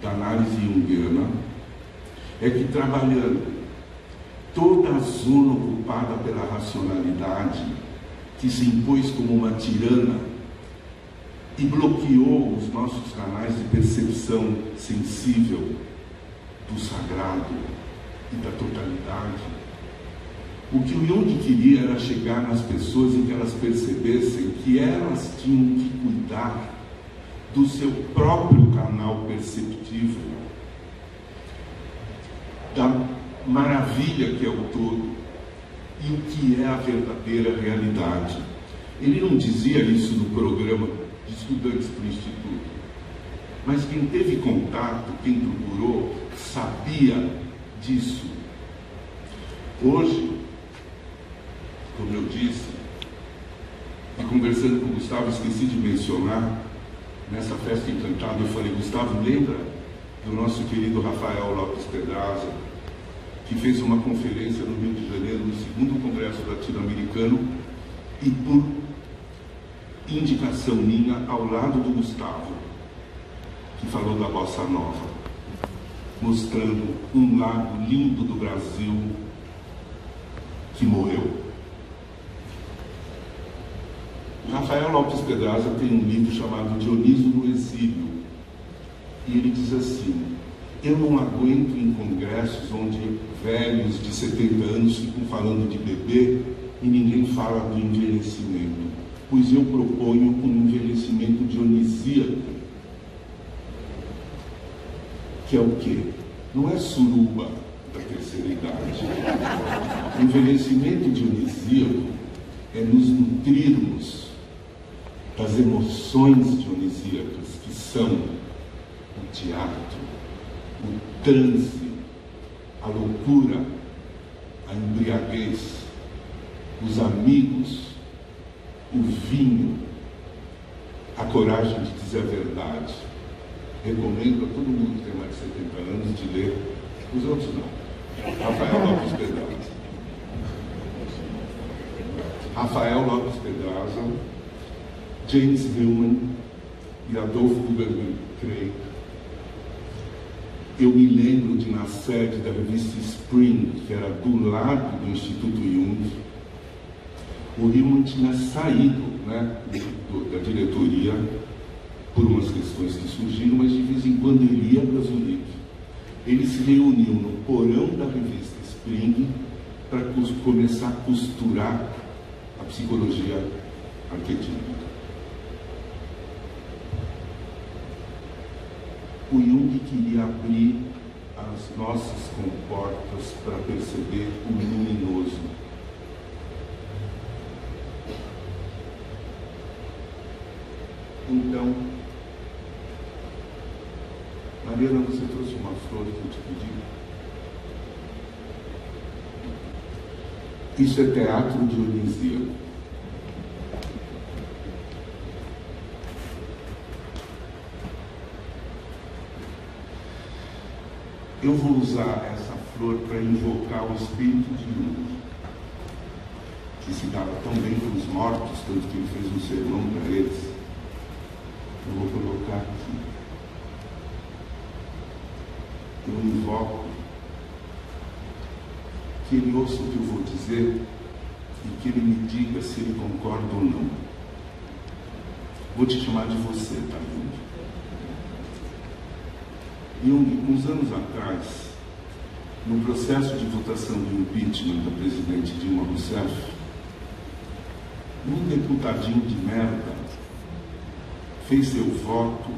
da análise junguiana é que, trabalhando toda a zona ocupada pela racionalidade, que se impôs como uma tirana e bloqueou os nossos canais de percepção sensível do sagrado e da totalidade, o que o Jung queria era chegar nas pessoas e que elas percebessem que elas tinham que cuidar do seu próprio canal perceptivo, da maravilha que é o todo e o que é a verdadeira realidade. Ele não dizia isso no programa de estudantes para o Instituto, mas quem teve contato, quem procurou, sabia disso. Hoje, como eu disse, e conversando com o Gustavo, esqueci de mencionar, nessa festa encantada, eu falei: Gustavo, lembra do nosso querido Rafael Lopes Pedraza, que fez uma conferência no Rio de Janeiro, no segundo Congresso Latino-Americano, e por indicação minha, ao lado do Gustavo, que falou da Bossa Nova, mostrando um lado lindo do Brasil que morreu. Rafael Lopes Pedraza tem um livro chamado Dioniso no Exílio, e ele diz assim: eu não aguento em congressos onde velhos de 70 anos ficam falando de bebê e ninguém fala do envelhecimento, pois eu proponho um envelhecimento dionisíaco, que é o quê? Não é suruba da terceira idade. O envelhecimento dionisíaco é nos nutrirmos das emoções dionisíacas, que são o teatro, o transe, a loucura, a embriaguez, os amigos, o vinho, a coragem de dizer a verdade. Recomendo a todo mundo que tem mais de 70 anos de ler. Os outros não. Rafael Lopes Pedraza. Rafael Lopes Pedraza, James Hillman e Adolfo Huberman Craig. Eu me lembro de, na sede da revista Spring, que era do lado do Instituto Jung, o Hillman tinha saído, né, da diretoria por umas questões que surgiram, mas de vez em quando ele ia para Zurique. Ele se reuniu no porão da revista Spring para começar a costurar a psicologia arquetípica. O Jung queria abrir as nossas comportas para perceber o luminoso. Então, Mariana, você trouxe uma flor que eu te pedi? Isso é teatro dionisíaco. Eu vou usar essa flor para invocar o espírito de Jung, que se dava tão bem com os mortos, tanto que ele fez um sermão para eles. Eu vou colocar aqui. Eu invoco que ele ouça o que eu vou dizer e que ele me diga se ele concorda ou não. Vou te chamar de você, tá, Jung? Jung, uns anos atrás, no processo de votação do impeachment da presidente Dilma Rousseff, um deputadinho de merda fez seu voto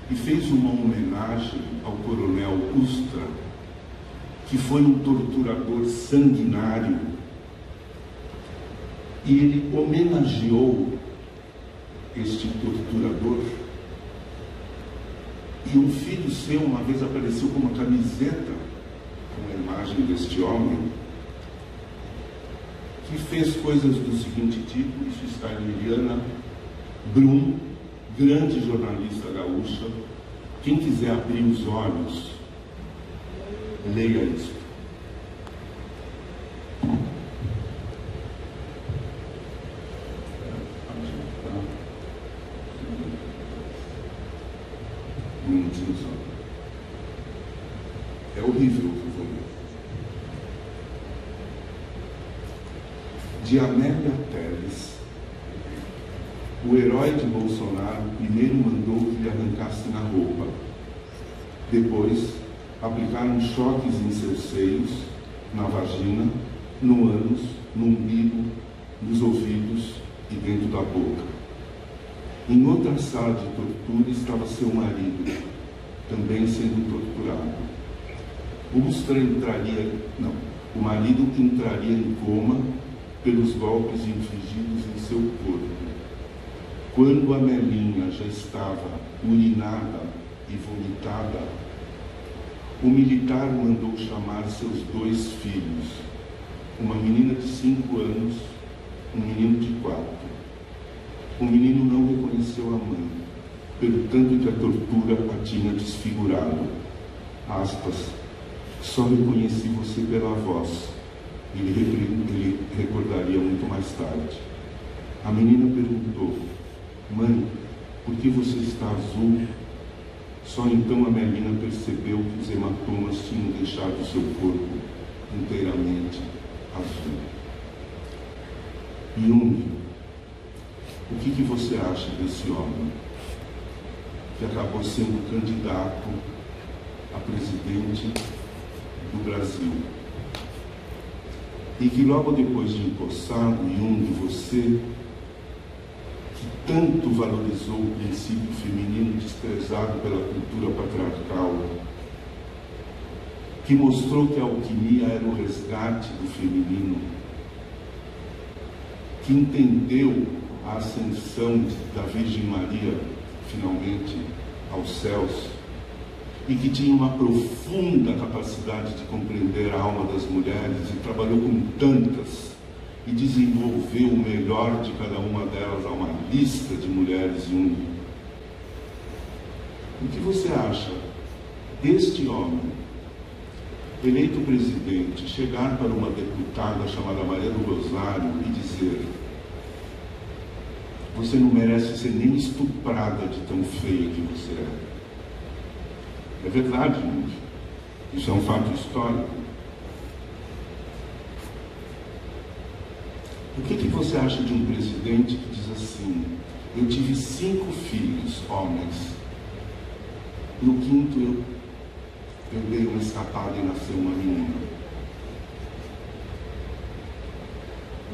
e fez uma homenagem ao coronel Ustra, que foi um torturador sanguinário, e ele homenageou este torturador. E um filho seu uma vez apareceu com uma camiseta com a imagem deste homem, que fez coisas do seguinte tipo. Isso está em Liliana Brum, grande jornalista gaúcha. Quem quiser abrir os olhos, leia isso. Um minutinho só. É horrível o que eu vou ler. De Amélia Teles. O herói de Bolsonaro primeiro mandou que lhe arrancassem a roupa. Depois, aplicaram choques em seus seios, na vagina, no ânus, no umbigo, nos ouvidos e dentro da boca. Em outra sala de tortura estava seu marido, também sendo torturado. O marido entraria em coma pelos golpes infligidos em seu corpo. Quando a Melinha já estava urinada e vomitada, o militar mandou chamar seus 2 filhos, uma menina de 5 anos, um menino de 4. O menino não reconheceu a mãe, pelo tanto que a tortura a tinha desfigurado. Aspas, só reconheci você pela voz, ele recordaria muito mais tarde. A menina perguntou, mãe, por que você está azul? Só então a Melina percebeu que os hematomas tinham deixado seu corpo inteiramente azul. Jung, o que você acha desse homem que acabou sendo candidato a presidente do Brasil e que logo depois de empossado, Jung, você que tanto valorizou o princípio feminino desprezado pela cultura patriarcal, que mostrou que a alquimia era o resgate do feminino, que entendeu a ascensão da Virgem Maria, finalmente, aos céus, e que tinha uma profunda capacidade de compreender a alma das mulheres e trabalhou com tantas e desenvolveu o melhor de cada uma delas a uma lista de mulheres Jung. O que você acha deste homem, eleito presidente, chegar para uma deputada chamada Maria do Rosário e dizer: você não merece ser nem estuprada de tão feia que você é? É verdade, gente. Isso é um fato histórico. O que você acha de um presidente que diz assim: eu tive 5 filhos, homens, no 5º eu dei uma escapada e nasceu uma menina?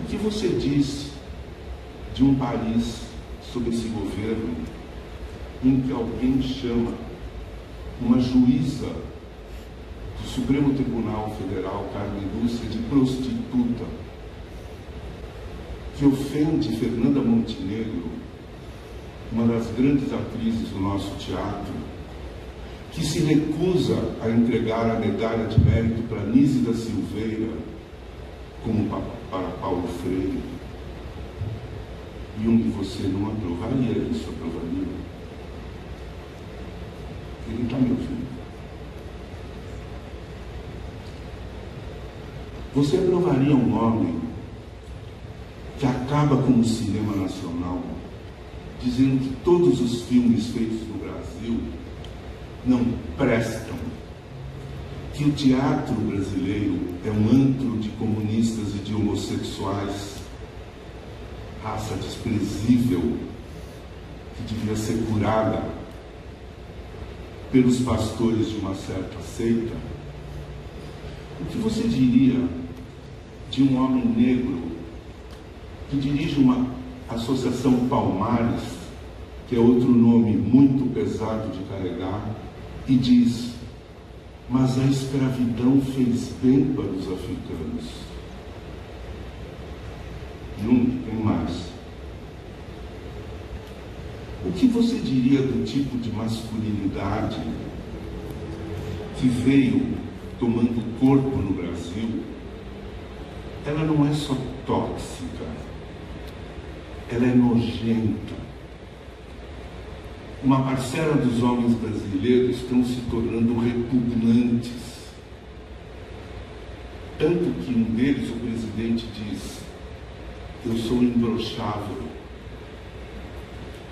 O que você diz de um país sob esse governo em que alguém chama uma juíza do Supremo Tribunal Federal, Carmen Lúcia, de prostituta, que ofende Fernanda Montenegro, uma das grandes atrizes do nosso teatro, que se recusa a entregar a medalha de mérito para Nise da Silveira, como para Paulo Freire? E onde você não aprovaria isso, aprovaria? Ele está me ouvindo. Você aprovaria um homem que acaba com o cinema nacional, dizendo que todos os filmes feitos no Brasil não prestam, que o teatro brasileiro é um antro de comunistas e de homossexuais, raça desprezível, que devia ser curada pelos pastores de uma certa seita? O que você diria de um homem negro que dirige uma associação Palmares que é outro nome muito pesado de carregar, e diz: mas a escravidão fez bem para os africanos. Jung tem mais. O que você diria do tipo de masculinidade que veio tomando corpo no Brasil? Ela não é só tóxica, ela é nojenta. Uma parcela dos homens brasileiros estão se tornando repugnantes. Tanto que um deles, o presidente, diz: eu sou imbrochável,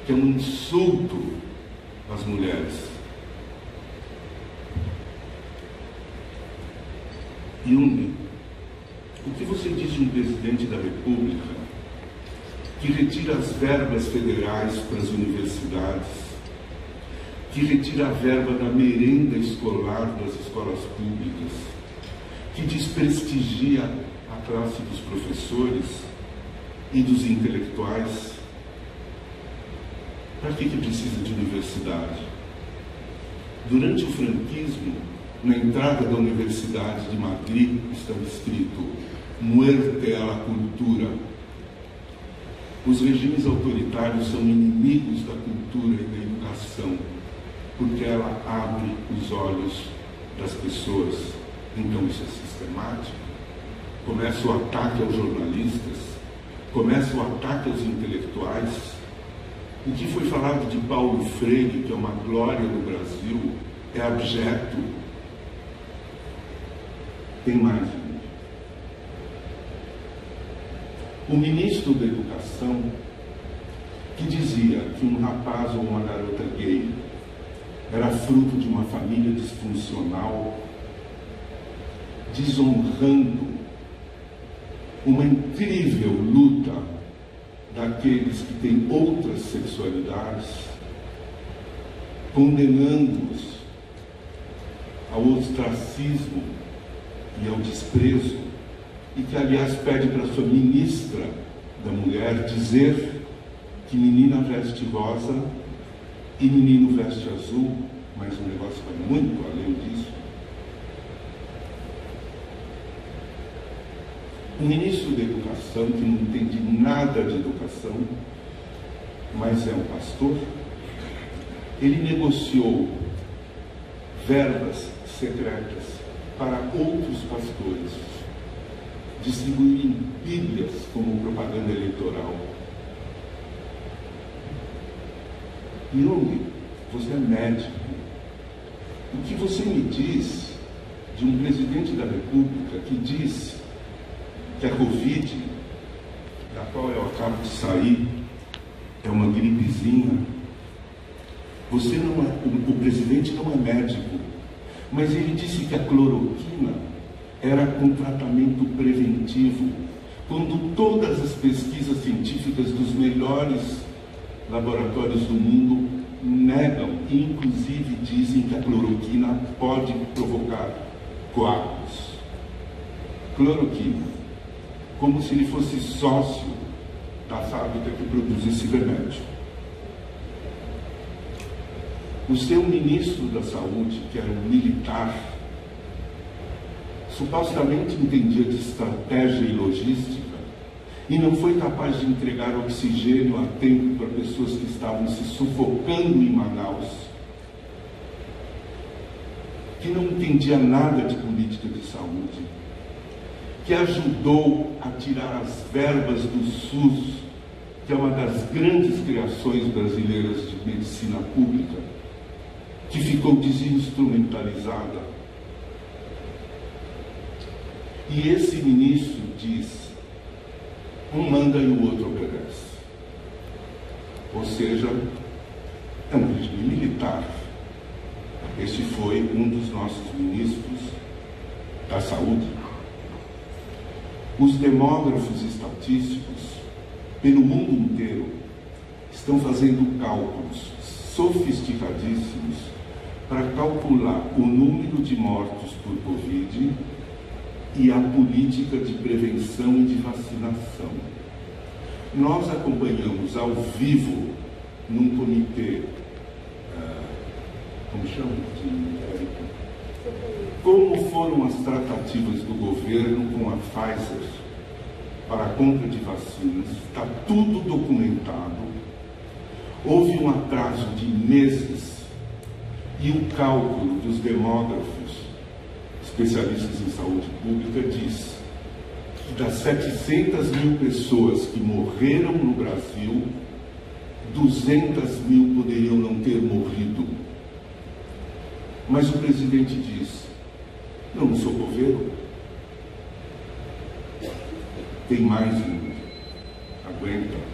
que é um insulto às mulheres. Jung, o que você diz de um presidente da República que retira as verbas federais para as universidades, que retira a verba da merenda escolar das escolas públicas, que desprestigia a classe dos professores e dos intelectuais? Para que precisa de universidade? Durante o franquismo, na entrada da Universidade de Madrid, estava escrito: muerte a la cultura. Os regimes autoritários são inimigos da cultura e da educação, porque ela abre os olhos das pessoas. Então isso é sistemático. Começa o ataque aos jornalistas, começa o ataque aos intelectuais. O que foi falado de Paulo Freire, que é uma glória no Brasil, é abjeto. Tem mais, gente. O ministro da Educação, que dizia que um rapaz ou uma garota gay era fruto de uma família disfuncional, desonrando uma incrível luta daqueles que têm outras sexualidades, condenando-os ao ostracismo e ao desprezo, e que, aliás, pede para sua ministra da Mulher dizer que menina veste rosa e menino veste azul, mas o negócio vai muito além disso. O ministro da Educação, que não entende nada de educação, mas é um pastor, ele negociou verbas secretas para outros pastores distribuírem bíblias como propaganda eleitoral. Jung, você é médico. O que você me diz de um presidente da República que diz que a Covid, da qual eu acabo de sair, é uma gripezinha? Você não é, o presidente não é médico, mas ele disse que a cloroquina era um tratamento preventivo, quando todas as pesquisas científicas dos melhores laboratórios do mundo negam e inclusive dizem que a cloroquina pode provocar coágulos. Cloroquina, como se ele fosse sócio da fábrica que produz esse remédio. O seu ministro da Saúde, que era um militar, supostamente entendia de estratégia e logística, e não foi capaz de entregar oxigênio a tempo para pessoas que estavam se sufocando em Manaus, que não entendia nada de política de saúde, que ajudou a tirar as verbas do SUS, que é uma das grandes criações brasileiras de medicina pública, que ficou desinstrumentalizada. E esse ministro diz: um manda e o outro obedece. Ou seja, é um regime militar. Este foi um dos nossos ministros da Saúde. Os demógrafos estatísticos, pelo mundo inteiro, estão fazendo cálculos sofisticadíssimos para calcular o número de mortos por Covid e a política de prevenção e de vacinação. Nós acompanhamos ao vivo num comitê, como chama? De inquérito. Como foram as tratativas do governo com a Pfizer para a compra de vacinas? Está tudo documentado. Houve um atraso de meses e o cálculo dos demógrafos, especialistas em saúde pública, diz que das 700 mil pessoas que morreram no Brasil, 200 mil poderiam não ter morrido. Mas o presidente diz: eu não sou coveiro. Tem mais um. Aguenta.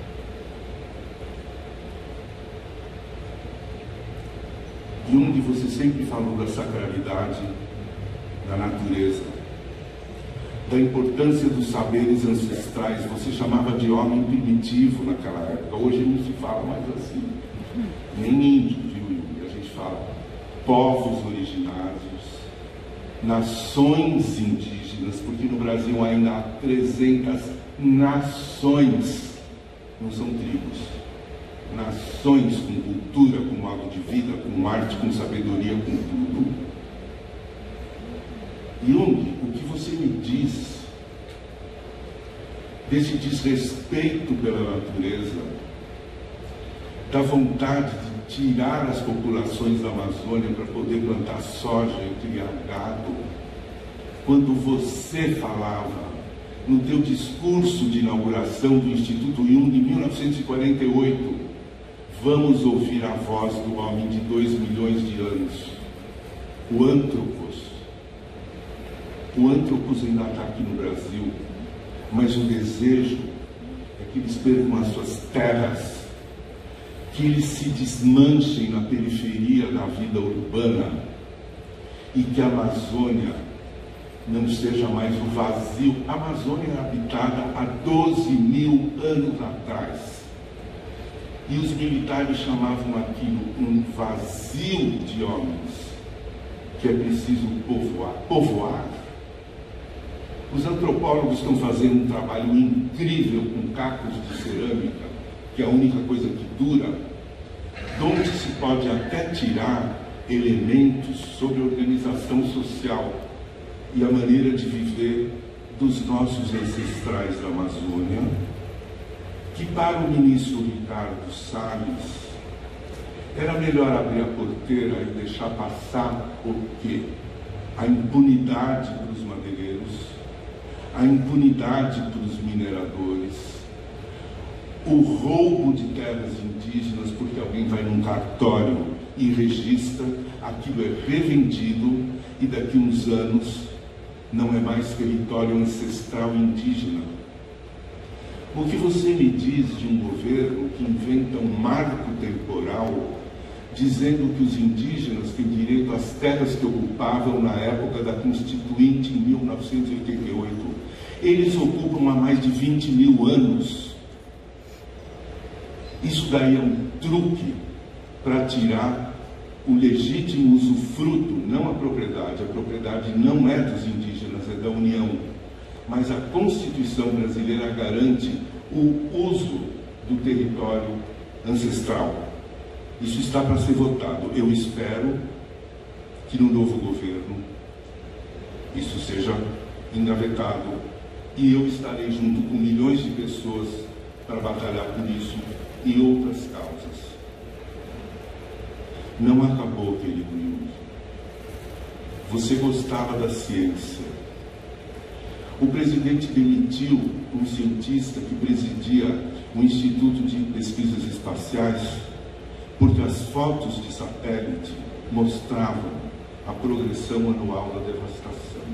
Jung, você sempre falou da sacralidade da natureza, da importância dos saberes ancestrais. Você chamava de homem primitivo naquela época. Hoje não se fala mais assim. Nem índio, viu, Jung? A gente fala povos originários, nações indígenas, porque no Brasil ainda há 300 nações, não são tribos, nações com cultura, com modo de vida, com arte, com sabedoria, com tudo. Jung, o que você me diz desse desrespeito pela natureza, da vontade de tirar as populações da Amazônia para poder plantar soja e criar gado, quando você falava no teu discurso de inauguração do Instituto Jung em 1948, vamos ouvir a voz do homem de 2 milhões de anos, o Anthropos. O Anthropos ainda está aqui no Brasil, mas o desejo é que eles percam as suas terras, que eles se desmanchem na periferia da vida urbana e que a Amazônia não seja mais um vazio. A Amazônia era habitada há 12 mil anos atrás. E os militares chamavam aquilo um vazio de homens, que é preciso povoar. Povoar. Os antropólogos estão fazendo um trabalho incrível com cacos de cerâmica, que é a única coisa que dura, onde se pode até tirar elementos sobre a organização social e a maneira de viver dos nossos ancestrais da Amazônia, que para o ministro Ricardo Salles era melhor abrir a porteira e deixar passar o quê? A impunidade para os madeireiros, a impunidade para os mineradores, o roubo de terras indígenas, porque alguém vai num cartório e registra, aquilo é revendido e daqui a uns anos não é mais território ancestral indígena. O que você me diz de um governo que inventa um marco temporal dizendo que os indígenas têm direito às terras que ocupavam na época da Constituinte em 1988? Eles ocupam há mais de 20 mil anos. Isso daí é um truque para tirar o legítimo usufruto, não a propriedade. A propriedade não é dos indígenas, é da União. Mas a Constituição brasileira garante o uso do território ancestral. Isso está para ser votado. Eu espero que no novo governo isso seja engavetado e eu estarei junto com milhões de pessoas para batalhar por isso e outras causas. Não acabou, querido Jung. Você gostava da ciência. O presidente demitiu um cientista que presidia o Instituto de Pesquisas Espaciais porque as fotos de satélite mostravam a progressão anual da devastação.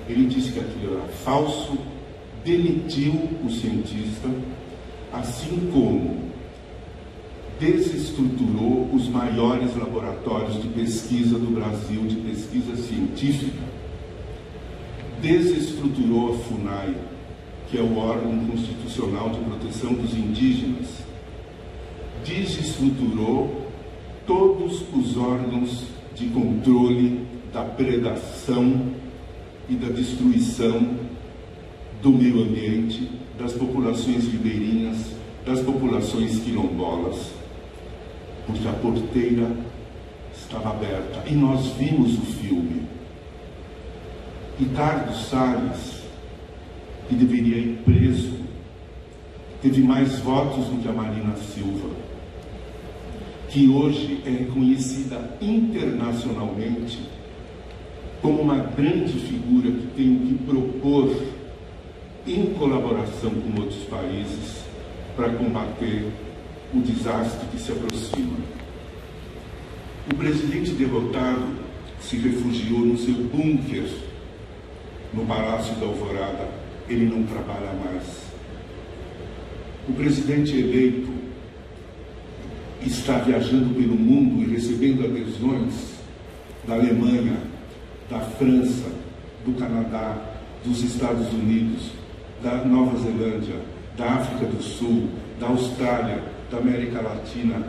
Ele disse que aquilo era falso, demitiu o cientista, assim como desestruturou os maiores laboratórios de pesquisa do Brasil, de pesquisa científica. Desestruturou a FUNAI, que é o órgão constitucional de proteção dos indígenas. Desestruturou todos os órgãos de controle da predação e da destruição do meio ambiente, das populações ribeirinhas, das populações quilombolas. porque a porteira estava aberta. E nós vimos o filme. Ricardo Salles, que deveria ir preso, teve mais votos do que a Marina Silva, que hoje é reconhecida internacionalmente como uma grande figura que tem o que propor em colaboração com outros países para combater o desastre que se aproxima. O presidente derrotado se refugiou no seu bunker no Palácio da Alvorada. Ele não trabalha mais. O presidente eleito está viajando pelo mundo e recebendo adesões da Alemanha, da França, do Canadá, dos Estados Unidos, da Nova Zelândia, da África do Sul, da Austrália, da América Latina,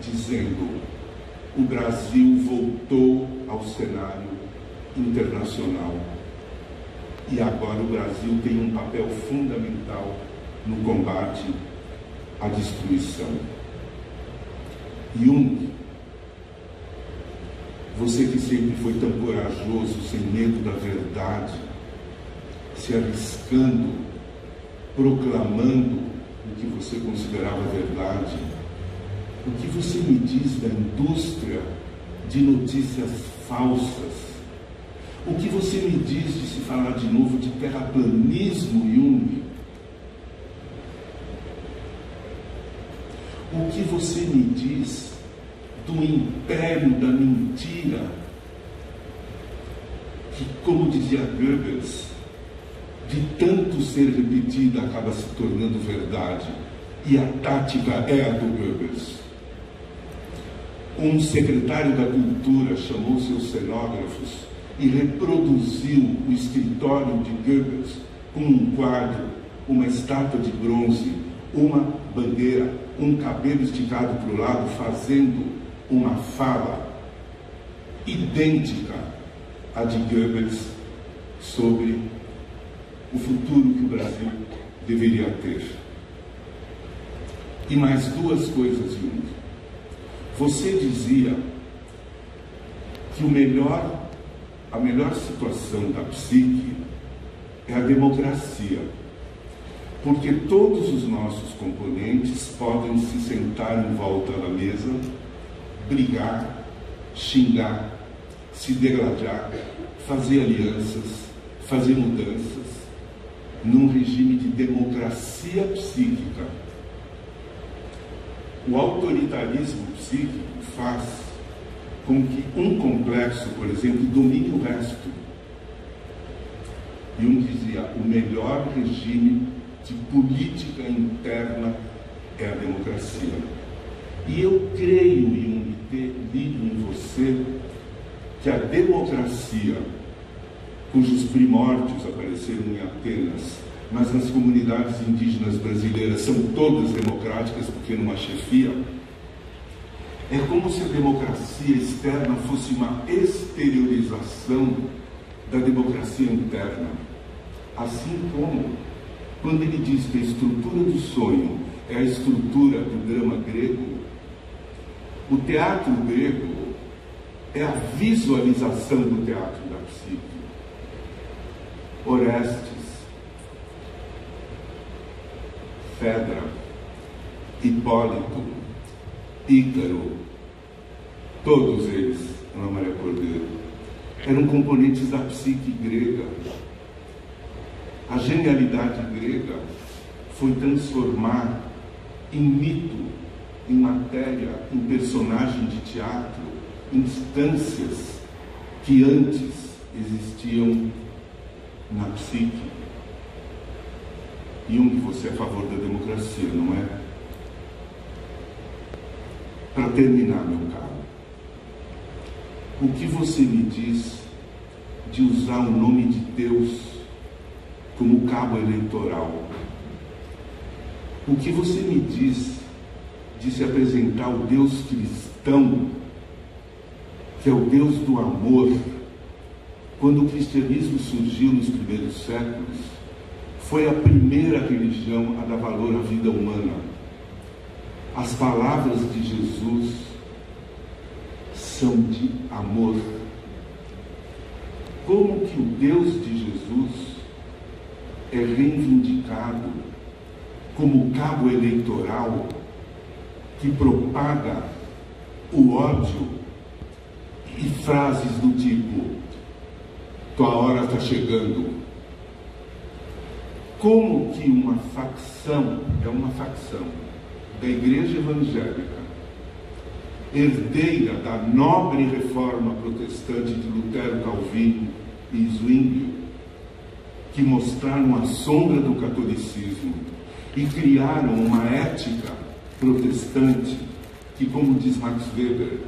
dizendo: o Brasil voltou ao cenário internacional. E agora o Brasil tem um papel fundamental no combate à destruição. Jung, você que sempre foi tão corajoso, sem medo da verdade, se arriscando, proclamando o que você considerava verdade, o que você me diz da indústria de notícias falsas? O que você me diz de se falar de novo de terraplanismo, Jung? O que você me diz do império da mentira, que, como dizia Goebbels, de tanto ser repetida acaba se tornando verdade, e a tática é a do Goebbels. Um secretário da Cultura chamou seus cenógrafos e reproduziu o escritório de Goebbels com um quadro, uma estátua de bronze, uma bandeira, um cabelo esticado para o lado, fazendo uma fala idêntica à de Goebbels sobre o futuro que o Brasil deveria ter. E mais duas coisas, Jung. Você dizia que a melhor situação da psique é a democracia, porque todos os nossos componentes podem se sentar em volta da mesa, brigar, xingar, se degradar, fazer alianças, fazer mudanças, num regime de democracia psíquica. O autoritarismo psíquico faz com que um complexo, por exemplo, domine o resto. Jung dizia: o melhor regime de política interna é a democracia. E eu creio, Jung, ter lido em você que a democracia, cujos primórdios apareceram em Atenas, mas nas comunidades indígenas brasileiras são todas democráticas porque numa chefia, é como se a democracia externa fosse uma exteriorização da democracia interna. Assim como, quando ele diz que a estrutura do sonho é a estrutura do drama grego, o teatro grego é a visualização do teatro da psique. Orestes, Fedra, Hipólito, Ícaro, todos eles, Ana Maria Cordeiro, eram componentes da psique grega. A genialidade grega foi transformar em mito, em matéria, em personagem de teatro, instâncias que antes existiam na psique. Jung, você é a favor da democracia, não é? Para terminar, meu caro, o que você me diz de usar o nome de Deus como cabo eleitoral? O que você me diz de se apresentar o Deus cristão, que é o Deus do amor? Quando o cristianismo surgiu nos primeiros séculos, foi a primeira religião a dar valor à vida humana. As palavras de Jesus são de amor. Como que o Deus de Jesus é reivindicado como cabo eleitoral que propaga o ódio e frases do tipo: tua hora está chegando. Como que uma facção da Igreja Evangélica, herdeira da nobre reforma protestante de Lutero, Calvino e Zwinglio, que mostraram a sombra do catolicismo e criaram uma ética protestante que, como diz Max Weber,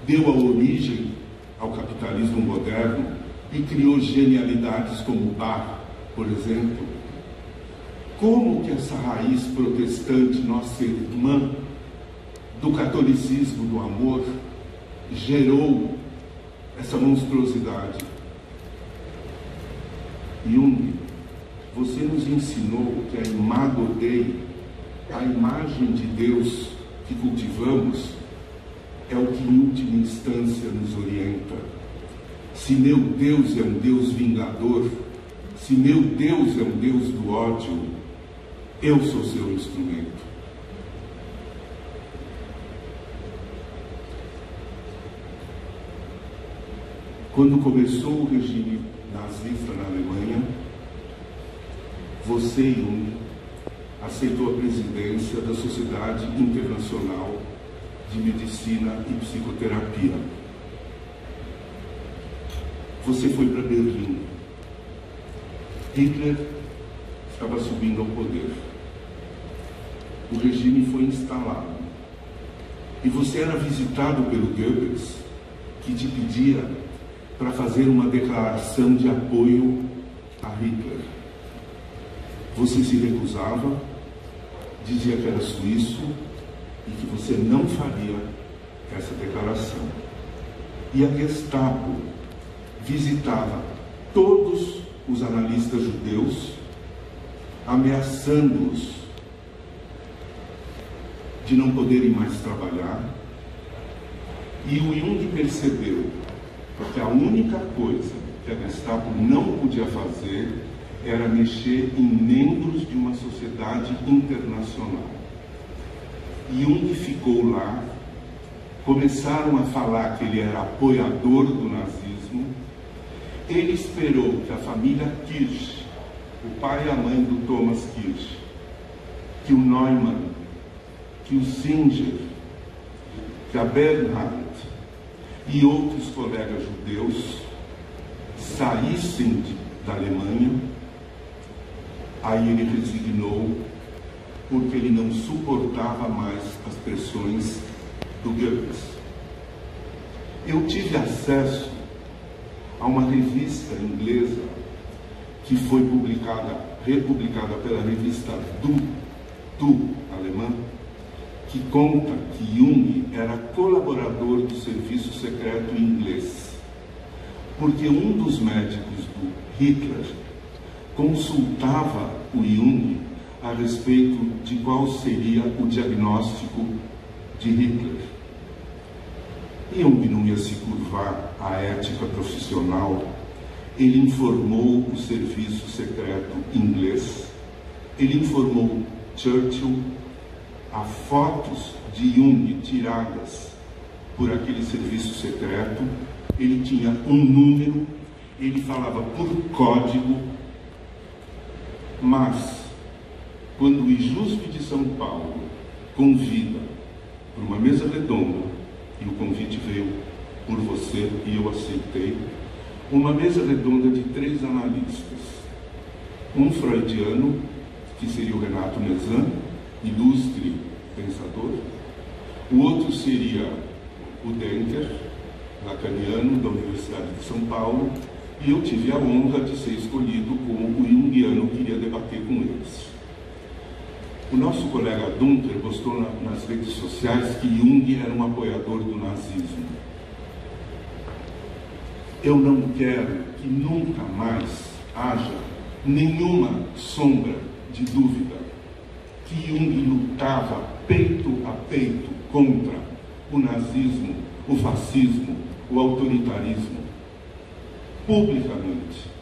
deu a origem ao capitalismo moderno e criou genialidades como Bach, por exemplo. Como que essa raiz protestante, nossa irmã do catolicismo, do amor, gerou essa monstruosidade? Jung, você nos ensinou que a imago Dei, a imagem de Deus que cultivamos, é o que em última instância nos orienta. Se meu Deus é um Deus vingador, se meu Deus é um Deus do ódio, eu sou seu instrumento. Quando começou o regime nazista na Alemanha, você, Jung, aceitou a presidência da Sociedade Internacional de Medicina e Psicoterapia. Você foi para Berlim. Hitler estava subindo ao poder. O regime foi instalado. E você era visitado pelo Goebbels, que te pedia para fazer uma declaração de apoio a Hitler. Você se recusava, dizia que era suíço e que você não faria essa declaração. E a Gestapo visitava todos os analistas judeus, ameaçando-os de não poderem mais trabalhar. E o Jung percebeu que a única coisa que a Gestapo não podia fazer era mexer em membros de uma sociedade internacional. Jung ficou lá, começaram a falar que ele era apoiador do nazismo. Ele esperou que a família Kirsch, o pai e a mãe do Thomas Kirsch, que o Neumann, que o Singer, que a Bernhard e outros colegas judeus saíssem da Alemanha. Aí ele resignou, porque ele não suportava mais as pressões do Goebbels. Eu tive acesso a uma revista inglesa que foi republicada pela revista Du alemã, que conta que Jung era colaborador do serviço secreto inglês, porque um dos médicos do Hitler consultava o Jung a respeito de qual seria o diagnóstico de Hitler. Jung não ia se curvar à ética profissional. Ele informou o serviço secreto inglês, ele informou Churchill. Há fotos de Jung tiradas por aquele serviço secreto. Ele tinha um número, ele falava por código. Mas, quando o IJUSP de São Paulo convida para uma mesa redonda, e o convite veio por você e eu aceitei, uma mesa redonda de 3 analistas, um freudiano, que seria o Renato Nezan, ilustre pensador, o outro seria o Denker, lacaniano, da Universidade de São Paulo, e eu tive a honra de ser escolhido como o junguiano que iria debater com eles. O nosso colega Dunker postou nas redes sociais que Jung era um apoiador do nazismo. Eu não quero que nunca mais haja nenhuma sombra de dúvida que Jung lutava peito a peito contra o nazismo, o fascismo, o autoritarismo, publicamente.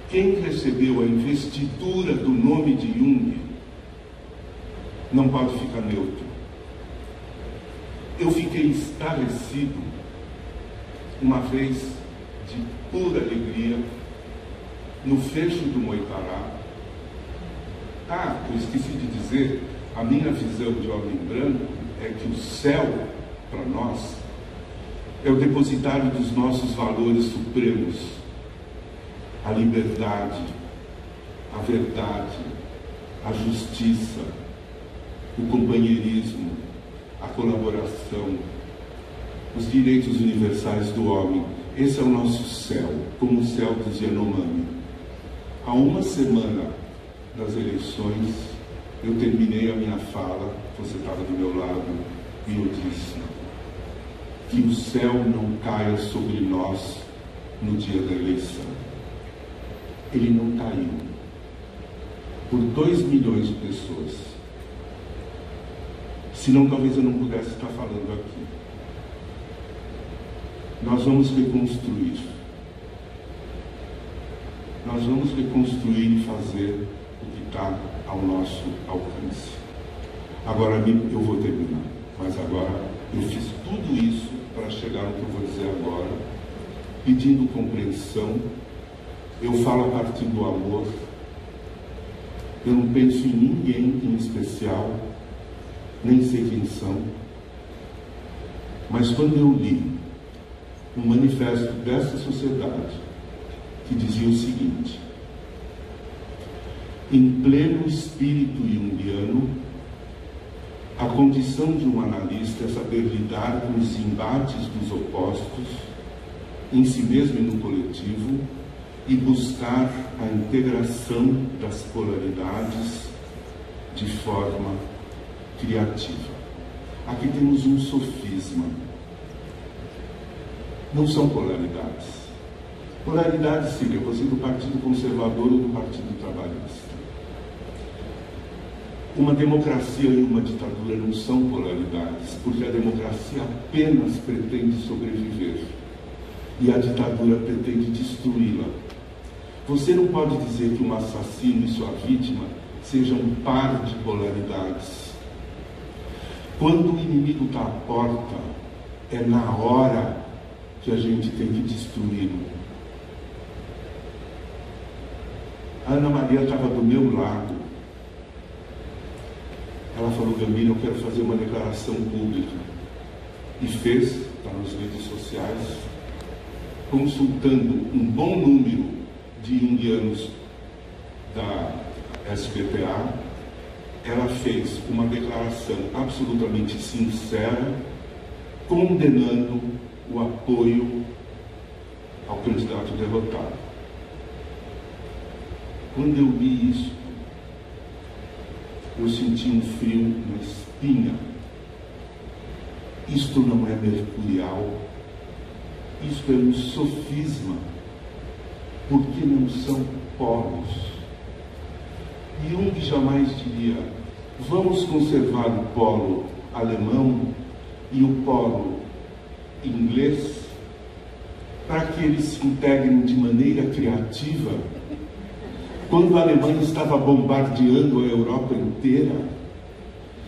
Quem recebeu a investidura do nome de Jung não pode ficar neutro. Eu fiquei estarrecido uma vez, de pura alegria, no fecho do Moitará. Eu esqueci de dizer, a minha visão de homem branco é que o céu, para nós, é o depositário dos nossos valores supremos: a liberdade, a verdade, a justiça, o companheirismo, a colaboração, os direitos universais do homem. Esse é o nosso céu, como o céu dos Yanomami. Há uma semana das eleições, eu terminei a minha fala, você estava do meu lado, e eu disse que o céu não caia sobre nós no dia da eleição. Ele não caiu. Por 2 milhões de pessoas. Senão talvez eu não pudesse estar falando aqui. Nós vamos reconstruir. Nós vamos reconstruir e fazer o que está ao nosso alcance. Agora eu vou terminar. Mas agora eu fiz tudo isso para chegar no que eu vou dizer agora, pedindo compreensão. Eu falo a partir do amor. Eu não penso em ninguém em especial, nem sei quem são. Mas quando eu li um manifesto dessa sociedade que dizia o seguinte: em pleno espírito junguiano, a condição de um analista é saber lidar com os embates dos opostos, em si mesmo e no coletivo, e buscar a integração das polaridades de forma criativa. Aqui temos um sofisma. Não são polaridades. Polaridades seria você do Partido Conservador ou do Partido Trabalhista. Uma democracia e uma ditadura não são polaridades, porque a democracia apenas pretende sobreviver e a ditadura pretende destruí-la. Você não pode dizer que um assassino e sua vítima sejam um par de polaridades. Quando o inimigo está à porta, é na hora que a gente tem que destruí-lo. A Ana Maria estava do meu lado. Ela falou: Gambino, eu quero fazer uma declaração pública. E fez, está nas redes sociais, consultando um bom número de junguianos da SBPA. Ela fez uma declaração absolutamente sincera, condenando o apoio ao candidato derrotado. Quando eu li isso, eu senti um frio na espinha. Isto não é mercurial, isto é um sofisma, porque não são polos. Jung jamais diria: vamos conservar o polo alemão e o polo inglês para que eles se integrem de maneira criativa, quando a Alemanha estava bombardeando a Europa inteira.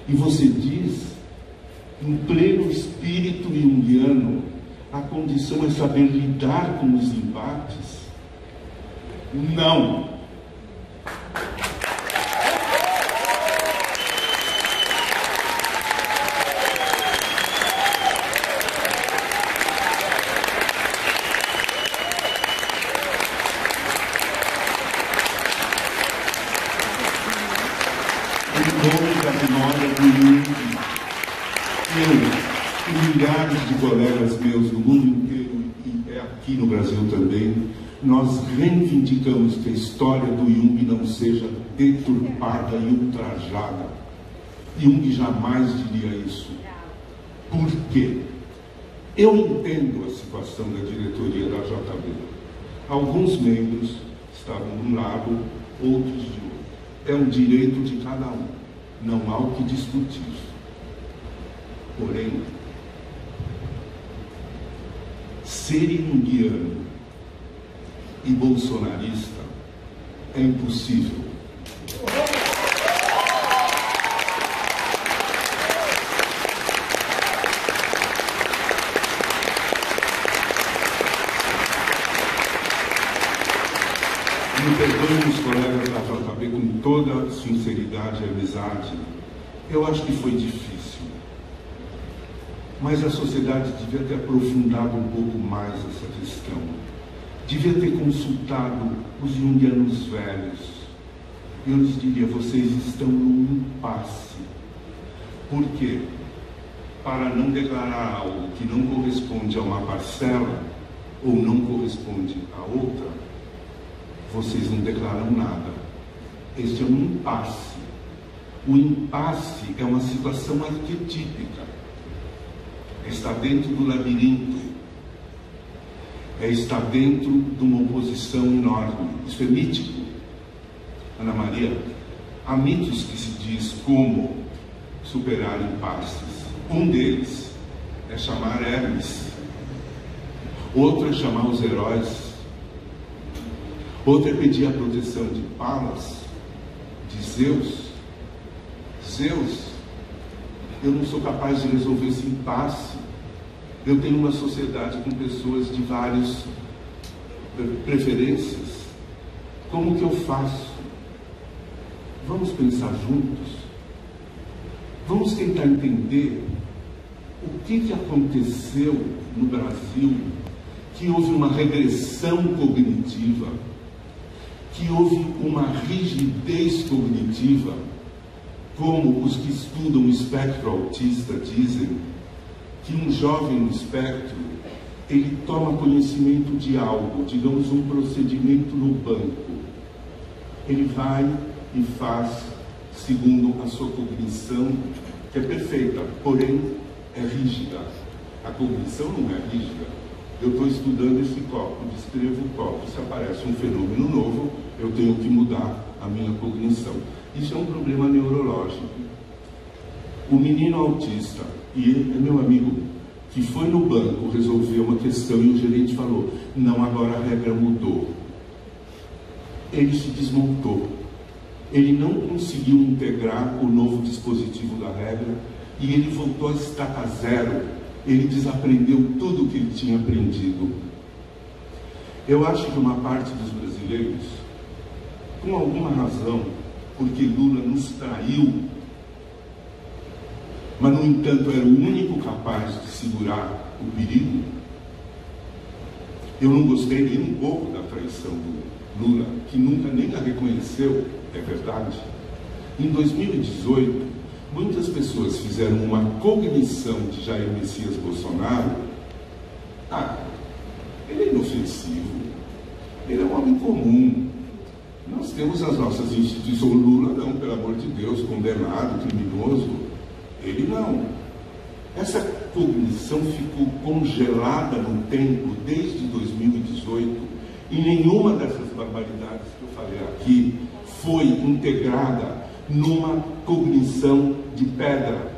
E você diz, em pleno espírito junguiano, a condição é saber lidar com os embates? Não! Eu e milhares de colegas meus no mundo inteiro, e aqui no Brasil também, nós reivindicamos que a história do Jung não seja deturpada e ultrajada. Jung jamais diria isso. Por quê? Eu entendo a situação da diretoria da JB. Alguns membros estavam de um lado, outros de outro. É um direito de cada um. não há o que discutir. Porém, ser junguiano e bolsonarista é impossível. Me perdoem os colegas da JB com toda sinceridade e amizade. Eu acho que foi difícil. Mas a sociedade devia ter aprofundado um pouco mais essa questão. Devia ter consultado os junguianos velhos. Eu lhes diria, vocês estão num impasse. Por quê? Para não declarar algo que não corresponde a uma parcela, ou não corresponde a outra, vocês não declaram nada. Este é um impasse. O impasse é uma situação arquetípica. Está dentro do labirinto. Está dentro de uma oposição enorme. Isso é mítico. Ana Maria, há mitos que se diz como superar impasses. Um deles é chamar Hermes. Outro é chamar os heróis. Outro é pedir a proteção de Palas, de Zeus. Zeus, eu não sou capaz de resolver esse impasse. Eu tenho uma sociedade com pessoas de várias preferências. Como que eu faço? Vamos pensar juntos? Vamos tentar entender o que aconteceu no Brasil, que houve uma regressão cognitiva, que houve uma rigidez cognitiva, como os que estudam o espectro autista dizem, que um jovem no espectro, ele toma conhecimento de algo, digamos um procedimento no banco. Ele vai e faz segundo a sua cognição, que é perfeita, porém é rígida. A cognição não é rígida. Eu estou estudando esse copo, descrevo o copo, se aparece um fenômeno novo, eu tenho que mudar a minha cognição. Isso é um problema neurológico. O menino autista, e ele é meu amigo, que foi no banco resolver uma questão e o gerente falou, não, agora a regra mudou. Ele se desmontou. Ele não conseguiu integrar o novo dispositivo da regra e ele voltou a estaca zero. Ele desaprendeu tudo o que ele tinha aprendido. Eu acho que uma parte dos brasileiros, com alguma razão, porque Lula nos traiu, mas, no entanto, era o único capaz de segurar o perigo. Eu não gostei nem um pouco da traição do Lula, que nunca nem a reconheceu, é verdade. Em 2018, muitas pessoas fizeram uma cognição de Jair Messias Bolsonaro. Ele é inofensivo, ele é um homem comum. Nós temos as nossas instituições. O Lula não, pelo amor de Deus, condenado, criminoso. Ele não. Essa cognição ficou congelada no tempo desde 2018 e nenhuma dessas barbaridades que eu falei aqui foi integrada numa cognição de pedra.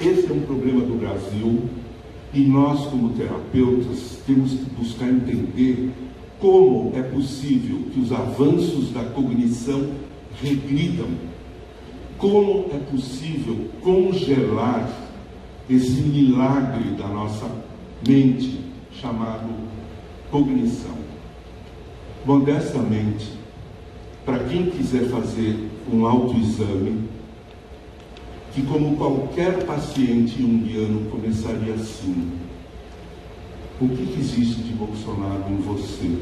Esse é um problema do Brasil e nós, como terapeutas, temos que buscar entender como é possível que os avanços da cognição regridam. Como é possível congelar esse milagre da nossa mente chamado cognição? Modestamente, para quem quiser fazer um autoexame, que como qualquer paciente junguiano começaria assim: o que existe de Bolsonaro em você?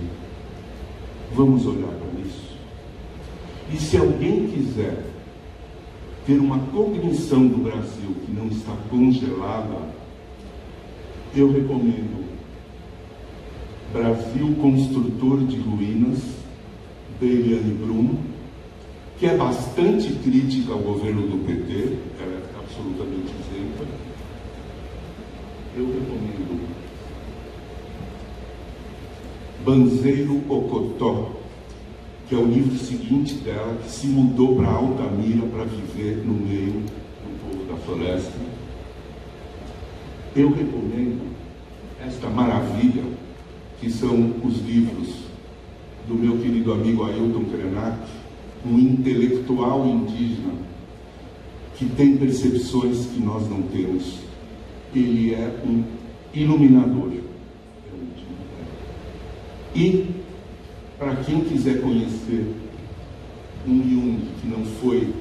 Vamos olhar para isso. E se alguém quiser ter uma cognição do Brasil que não está congelada, eu recomendo Brasil Construtor de Ruínas, da Eliane Brum, que é bastante crítica ao governo do PT, ela é absolutamente isenta. Eu recomendo Banzeiro Ocotó, que é o livro seguinte dela, que se mudou para Altamira para viver no meio do povo da floresta. Eu recomendo esta maravilha, que são os livros do meu querido amigo Ailton Krenak, um intelectual indígena que tem percepções que nós não temos. Ele é um iluminador. E, para quem quiser conhecer um Jung que não foi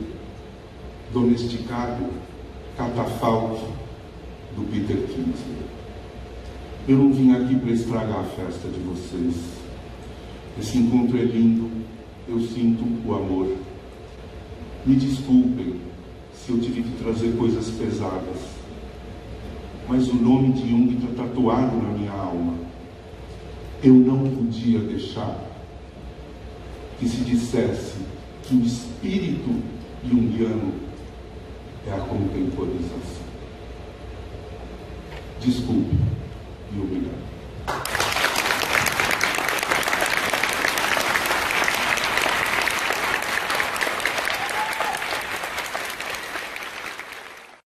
domesticado, Catafalque, do Peter Kingsley. Eu não vim aqui para estragar a festa de vocês. Esse encontro é lindo, eu sinto o amor. Me desculpem se eu tive que trazer coisas pesadas, mas o nome de Jung está tatuado na minha alma. Eu não podia deixar que se dissesse que o espírito junguiano é a contemporização. Desculpe.